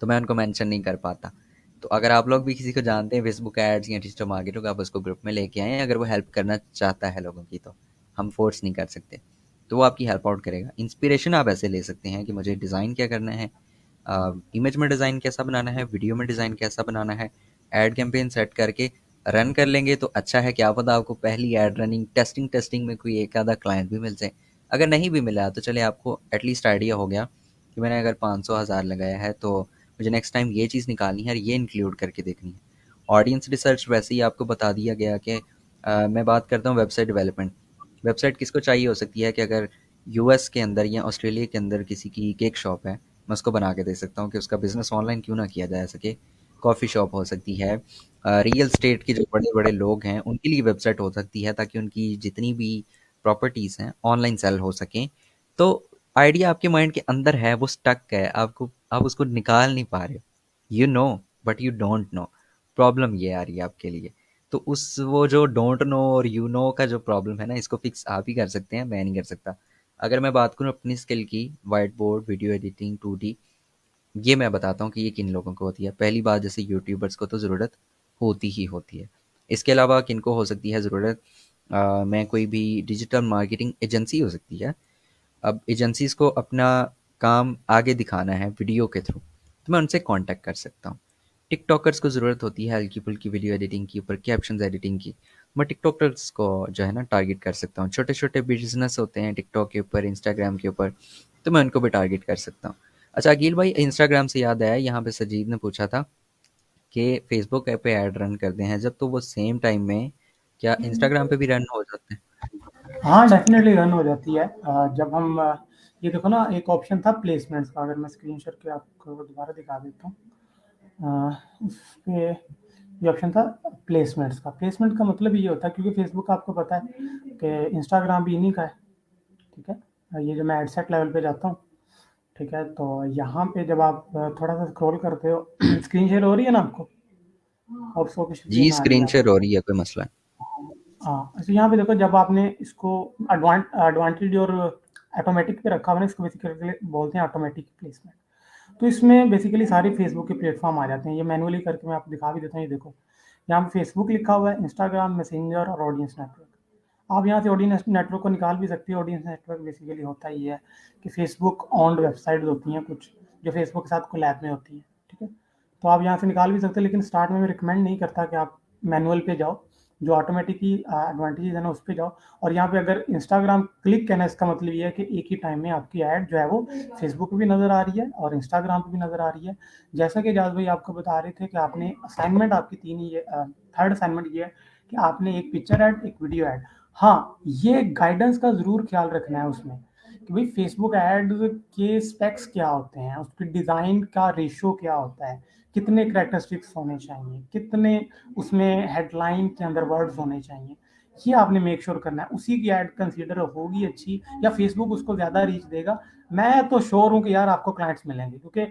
तो मैं उनको मेंशन नहीं कर पाता। तो अगर आप लोग भी किसी को जानते हैं फेसबुक एड्स या डिजिटल मार्केटिंग, आप उसको ग्रुप में लेके आएँ, अगर वो हेल्प करना चाहता है लोगों की, तो हम फोर्स नहीं कर सकते, तो वो आपकी हेल्प आउट करेगा। इंस्पिरेशन आप ऐसे ले सकते हैं कि मुझे डिज़ाइन क्या करना है, इमेज में डिज़ाइन कैसा बनाना है, वीडियो में डिज़ाइन कैसा बनाना है, एड कैंपेन सेट करके रन कर लेंगे तो अच्छा है। क्या पता आपको पहली एड रनिंग टेस्टिंग टेस्टिंग में कोई एक आधा क्लाइंट भी मिल जाए। अगर नहीं भी मिला तो चले, आपको एटलीस्ट आइडिया हो गया कि मैंने अगर 500 हज़ार लगाया है तो मुझे नेक्स्ट टाइम ये चीज़ निकालनी है और ये इंक्लूड करके देखनी है। ऑडियंस रिसर्च वैसे ही आपको बता दिया गया कि मैं बात करता हूँ वेबसाइट डेवलपमेंट। वेबसाइट किसको चाहिए हो सकती है कि अगर यूएस के अंदर या ऑस्ट्रेलिया के अंदर किसी की केक शॉप है, मैं उसको बना के दे सकता हूँ कि उसका बिजनेस ऑनलाइन क्यों ना किया जा सके। कॉफ़ी शॉप हो सकती है, रियल स्टेट के जो बड़े बड़े लोग हैं उनके लिए वेबसाइट हो सकती है, ताकि उनकी जितनी भी प्रॉपर्टीज़ हैं ऑनलाइन सेल हो सकें। तो आइडिया आपके माइंड के अंदर है, वो स्टक है, आपको आप उसको निकाल नहीं पा रहे हो, you know but you don't know. Problem ये आ रही है आपके लिए। तो उस वो जो डोंट नो और यू नो का जो प्रॉब्लम है ना, इसको फिक्स आप ही कर सकते हैं, मैं नहीं कर सकता। अगर मैं बात करूँ अपनी स्किल की, white board video editing 2D, ये मैं बताता हूँ कि ये किन लोगों को होती है। पहली बात, जैसे यूट्यूबर्स को तो ज़रूरत होती ही होती है। इसके अलावा किनको हो सकती है ज़रूरत, मैं कोई भी डिजिटल मार्केटिंग एजेंसी हो सकती है। अब एजेंसीज़ को अपना काम आगे दिखाना है वीडियो के थ्रू, तो मैं उनसे कांटेक्ट कर सकता हूँ। टिकटॉकर्स को ज़रूरत होती है हल्की फुल्की वीडियो एडिटिंग की, ऊपर कैप्शंस एडिटिंग की, मैं टिकटॉकर्स को जो है ना टारगेट कर सकता हूँ। छोटे छोटे बिजनेस होते हैं टिकटॉक के ऊपर, इंस्टाग्राम के ऊपर, तो मैं उनको भी टारगेट कर सकता हूँ। अच्छा अकील भाई, इंस्टाग्राम से याद आया, यहाँ पे सजीद ने पूछा था कि फेसबुक ऐप पे ऐड रन करते हैं जब, तो वो सेम टाइम में क्या इंस्टाग्राम पे भी रन हो जाते हैं? हाँ, डेफ़िनेटली रन हो जाती है। जब हम ये देखो ना, एक ऑप्शन था प्लेसमेंट्स का, अगर मैं स्क्रीन शेयर के आपको दोबारा दिखा देता हूँ। उसपे ये ऑप्शन था प्लेसमेंट्स का। प्लेसमेंट का मतलब ये होता है, क्योंकि फ़ेसबुक आपको पता है कि इंस्टाग्राम भी इन्हीं का है, ठीक है? ये जो मैं एडसेट लेवल पे जाता हूँ, ठीक है? तो यहाँ पे जब आप थोड़ा-सा स्क्रॉल करते हो स्क्रीन शेयर हो रही है ना आपको? आपको की जी स्क्रीन आ रही है स्क्रीन यहाँ पे। शेयर हो रही है, कोई मसला है? हाँ, तो यहाँ पे देखो, जब आपने इसको एडवांटेज और ऑटोमेटिक पे रखा हुआ है ना, इसको बेसिकली बोलते हैं ऑटोमेटिक प्लेसमेंट। तो इसमें बेसिकली सारे फेसबुक के प्लेटफॉर्म आ जाते हैं। ये मैनुअली करके मैं आपको दिखा भी देता हूँ। ये देखो, यहाँ पे फेसबुक लिखा हुआ है, इंस्टाग्राम, मैसेंजर और ऑडियंस नेटवर्क। आप यहाँ से ऑडियंस नेटवर्क को निकाल भी सकते हो। ऑडियंस नेटवर्क बेसिकली होता ही है कि फेसबुक ऑन्ड वेबसाइट होती हैं कुछ, जो फेसबुक के साथ कोलैब में होती है, ठीक है? तो आप यहाँ से निकाल भी सकते हो, लेकिन स्टार्ट में मैं रिकमेंड नहीं करता कि आप मैनुअल पे जाओ। जो ऑटोमेटिकली एडवांटेजेस है ना, उस पे जाओ। और यहाँ पे अगर इंस्टाग्राम क्लिक है ना, इसका मतलब ये है कि एक ही टाइम में आपकी ऐड जो है वो फेसबुक पे भी नज़र आ रही है और इंस्टाग्राम पे भी नज़र आ रही है। जैसा कि जाज भाई आपको बता रहे थे कि आपने असाइनमेंट आपकी तीन ही ये थर्ड असाइनमेंट ये है कि आपने एक पिक्चर ऐड, एक वीडियो ऐड। हाँ, ये गाइडेंस का ज़रूर ख्याल रखना है उसमें कि भाई फेसबुक ऐड के स्पेक्स क्या होते हैं, उसकी डिज़ाइन का रेशियो क्या होता है, कितने कैरेक्टरिस्टिक्स होने चाहिए, कितने उसमें हेडलाइन के अंदर वर्ड्स होने चाहिए। ये आपने मेक श्योर करना है, उसी की ऐड कंसीडर होगी अच्छी या फेसबुक उसको ज़्यादा रीच देगा। मैं तो श्योर हूँ कि यार आपको क्लाइंट्स मिलेंगे, क्योंकि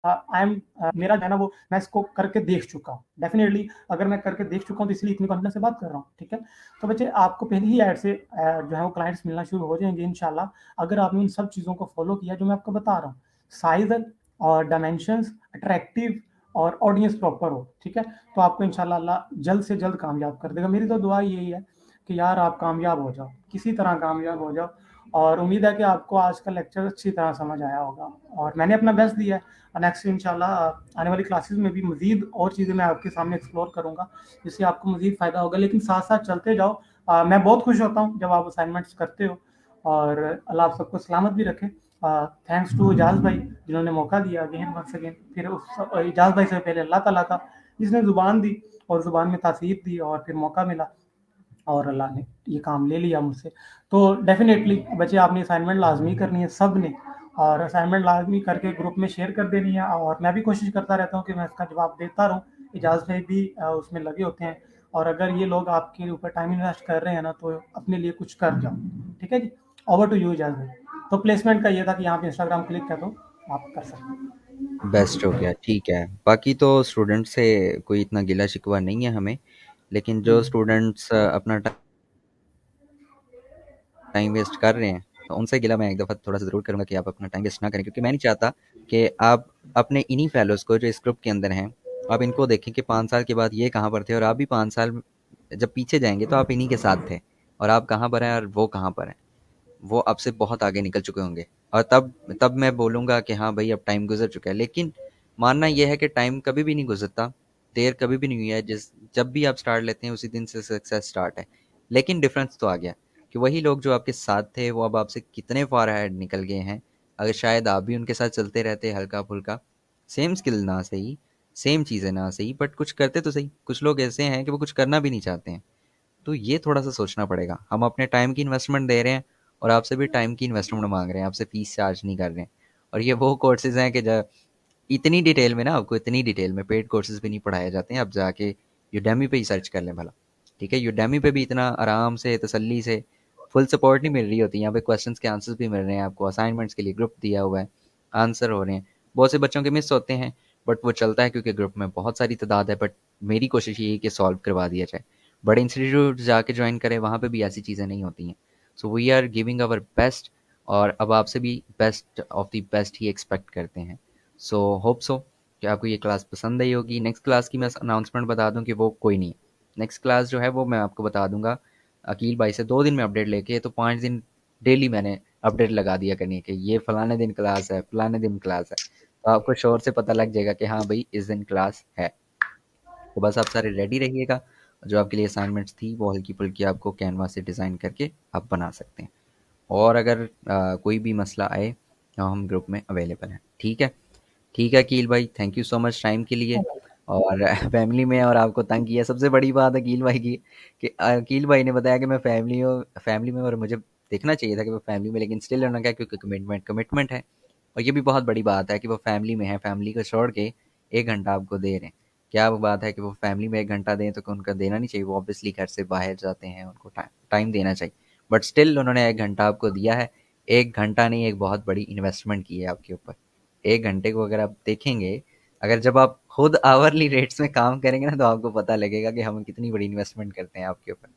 आई एम मेरा जो है ना वो मैं इसको करके देख चुका हूँ। डेफ़िनिटली अगर मैं करके देख चुका हूँ तो इसलिए इतनी कॉन्फिडेंस से बात कर रहा हूँ, ठीक है? तो बच्चे आपको पहली ही ऐड से जो है वो क्लाइंट्स मिलना शुरू हो जाएँगे इंशाल्लाह, अगर आपने उन सब चीज़ों को फ़ॉलो किया जो मैं आपको बता रहा हूँ। साइज़ और डायमेंशंस, अट्रैक्टिव और ऑडियंस प्रॉपर हो, ठीक है? तो आपको इंशाल्लाह अल्लाह जल्द से जल्द कामयाब कर देगा। मेरी तो दुआ यही है कि यार आप कामयाब हो जाओ, किसी तरह कामयाब हो जाओ, और उम्मीद है कि आपको आज का लेक्चर अच्छी तरह समझ आया होगा और मैंने अपना बेस्ट दिया है। नेक्स्ट इंशाल्लाह आने वाली क्लासेस में भी मज़ीद और चीज़ें मैं आपके सामने एक्सप्लोर करूँगा, जिससे आपको मज़ीद फ़ायदा होगा। लेकिन साथ-साथ चलते जाओ। मैं बहुत खुश होता हूँ जब आप असाइनमेंट्स करते हो, और अल्लाह आप सबको सलामत भी रखे। थैंक्स टू इजाज़ भाई जिन्होंने मौका दिया अगेन वंस अगेन। फिर उस इजाज़ भाई से पहले अल्लाह ताला का, जिसने ज़ुबान दी और ज़ुबान में तासीर दी और फिर मौका मिला, और अल्लाह ने ये काम ले लिया मुझसे। तो डेफ़िनेटली बच्चे आपने असाइनमेंट लाज़मी करनी है सब ने, और असाइनमेंट लाज़मी करके ग्रुप में शेयर कर देनी है, और मैं भी कोशिश करता रहता हूँ कि मैं इसका जवाब देता रहूँ। इजाज़ भाई भी उसमें लगे होते हैं, और अगर ये लोग आपके ऊपर टाइम इन्वेस्ट कर रहे हैं ना, तो अपने लिए कुछ कर जाओ। ठीक है जी? ओवर टू यू इजाज़ भाई। तो प्लेसमेंट का ये था कि यहाँ पे इंस्टाग्राम क्लिक कर दो, आप कर सकते हैं। बेस्ट हो गया, ठीक है। बाकी तो स्टूडेंट से कोई इतना गिला शिकवा नहीं है हमें, लेकिन जी, जो स्टूडेंट्स अपना टाइम वेस्ट कर रहे हैं, तो उनसे गिला मैं एक दफ़ा थोड़ा-सा ज़रूर करूँगा कि आप अपना टाइम वेस्ट ना करें, क्योंकि मैं नहीं चाहता कि आप अपने इन्हीं फेलोज़ को जो इस ग्रुप के अंदर हैं, आप इनको देखें कि 5 साल के बाद ये कहाँ पर थे और आप भी 5 साल जब पीछे जाएँगे तो आप इन्हीं के साथ थे, और आप कहाँ पर हैं और वो कहाँ पर हैं। वो आपसे बहुत आगे निकल चुके होंगे, और तब तब मैं बोलूँगा कि हाँ भाई अब टाइम गुज़र चुका है। लेकिन मानना ये है कि टाइम कभी भी नहीं गुज़रता, देर कभी भी नहीं हुई है। जिस जब भी आप स्टार्ट लेते हैं उसी दिन से सक्सेस स्टार्ट है। लेकिन डिफरेंस तो आ गया कि वही लोग जो आपके साथ थे वो अब आपसे कितने फार अहेड निकल गए हैं। अगर शायद आप भी उनके साथ चलते रहते हल्का फुल्का, सेम स्किल ना सही, सेम चीज़ें ना सही, बट कुछ करते तो सही। कुछ लोग ऐसे हैं कि वो कुछ करना भी नहीं चाहते हैं। तो ये थोड़ा-सा सोचना पड़ेगा। हम अपने टाइम की इन्वेस्टमेंट दे रहे हैं और आपसे भी टाइम की इन्वेस्टमेंट माँग रहे हैं, आपसे फ़ीस चार्ज नहीं कर रहे हैं। और ये वो कोर्सेज़ हैं कि ज इतनी डिटेल में ना, आपको इतनी डिटेल में पेड कोर्सेज़ भी नहीं पढ़ाए जाते हैं। आप जाके यूडेमी पे ही सर्च कर लें भला, ठीक है? यूडेमी पे भी इतना आराम से, तसल्ली से फुल सपोर्ट नहीं मिल रही होती। यहाँ पे क्वेश्चंस के आंसर्स भी मिल रहे हैं आपको, असाइनमेंट्स के लिए ग्रुप दिया हुआ है, आंसर हो रहे हैं। बहुत से बच्चों के मिस होते हैं, बट वो चलता है क्योंकि ग्रुप में बहुत सारी तादाद है। बट मेरी कोशिश ये है कि सॉल्व करवा दिया जाए। बड़े इंस्टीट्यूट जाके ज्वाइन करें, वहाँ पे भी ऐसी चीज़ें नहीं होती हैं। So we are giving our best, और अब आपसे भी बेस्ट ऑफ द बेस्ट ही एक्सपेक्ट करते हैं। सो होप सो कि आपको ये क्लास पसंद आई होगी। नेक्स्ट क्लास की मैं अनाउंसमेंट बता दूं कि वो कोई नहीं है। नेक्स्ट क्लास जो है वो मैं आपको बता दूंगा अकील भाई से 2 दिन में अपडेट लेके। तो 5 दिन डेली मैंने अपडेट लगा दिया करनी कि ये फलाने दिन क्लास है, फलाने दिन क्लास है। तो आपको शोर से पता लग जाएगा कि हाँ भाई इस दिन क्लास है। तो बस आप सारे रेडी रहिएगा। जो आपके लिए असाइनमेंट्स थी वो हल्की फुल्की आपको कैनवा से डिज़ाइन करके आप बना सकते हैं। और अगर कोई भी मसला आए तो हम ग्रुप में अवेलेबल हैं, ठीक है? ठीक है अकील भाई, thank you so much time के लिए। और फैमिली में और आपको तंग किया, सबसे बड़ी बात अकील भाई की कि अकील भाई ने बताया कि मैं फैमिली में, और मुझे देखना चाहिए था कि वो फैमिली में, लेकिन स्टिल उन्होंने कहा क्योंकि कमिटमेंट कमिटमेंट है। और ये भी बहुत बड़ी बात है कि वो फैमिली में है, फैमिली को छोड़ के 1 घंटा आपको दे रहे हैं। क्या वो बात है कि वो फैमिली में 1 घंटा दें तो उनका देना नहीं चाहिए? वो ऑब्वियसली घर से बाहर जाते हैं, उनको टाइम देना चाहिए। बट स्टिल उन्होंने 1 घंटा आपको दिया है। 1 घंटा नहीं, एक बहुत बड़ी इन्वेस्टमेंट की है आपके ऊपर। 1 घंटे को अगर आप देखेंगे, अगर जब आप खुद आवरली रेट्स में काम करेंगे ना, तो आपको पता लगेगा कि हम कितनी बड़ी इन्वेस्टमेंट करते हैं आपके ऊपर।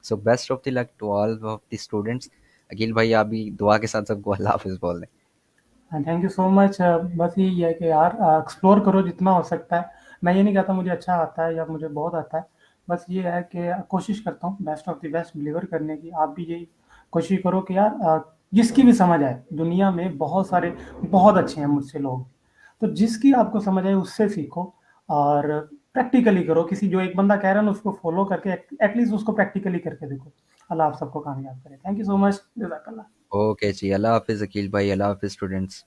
So best of the luck to all of the students. Akeel भाई आप भी दुआ के साथ सबको अल्लाह हाफिज बोल दें। Thank you so much. बस यही है कि यार एक्सप्लोर करो जितना हो सकता है। मैं ये नहीं कहता मुझे अच्छा आता है या मुझे बहुत आता है। बस ये है कि कोशिश करता हूँ best of the best deliver करने की। आप भी यही कोशिश करो कि यार जिसकी भी समझ आए, दुनिया में बहुत सारे बहुत अच्छे हैं मुझसे लोग। तो जिसकी आपको समझ आए उससे सीखो, और प्रैक्टिकली करो। किसी जो एक बंदा कह रहा है ना उसको फॉलो करके एटलीस्ट उसको प्रैक्टिकली करके देखो। अल्लाह आप सबको कामयाब करे। Thank you so much. जज़ाकल्लाह। ओके जी, अल्लाह हाफिज अकील भाई, अल्लाह हाफिज स्टूडेंट्स।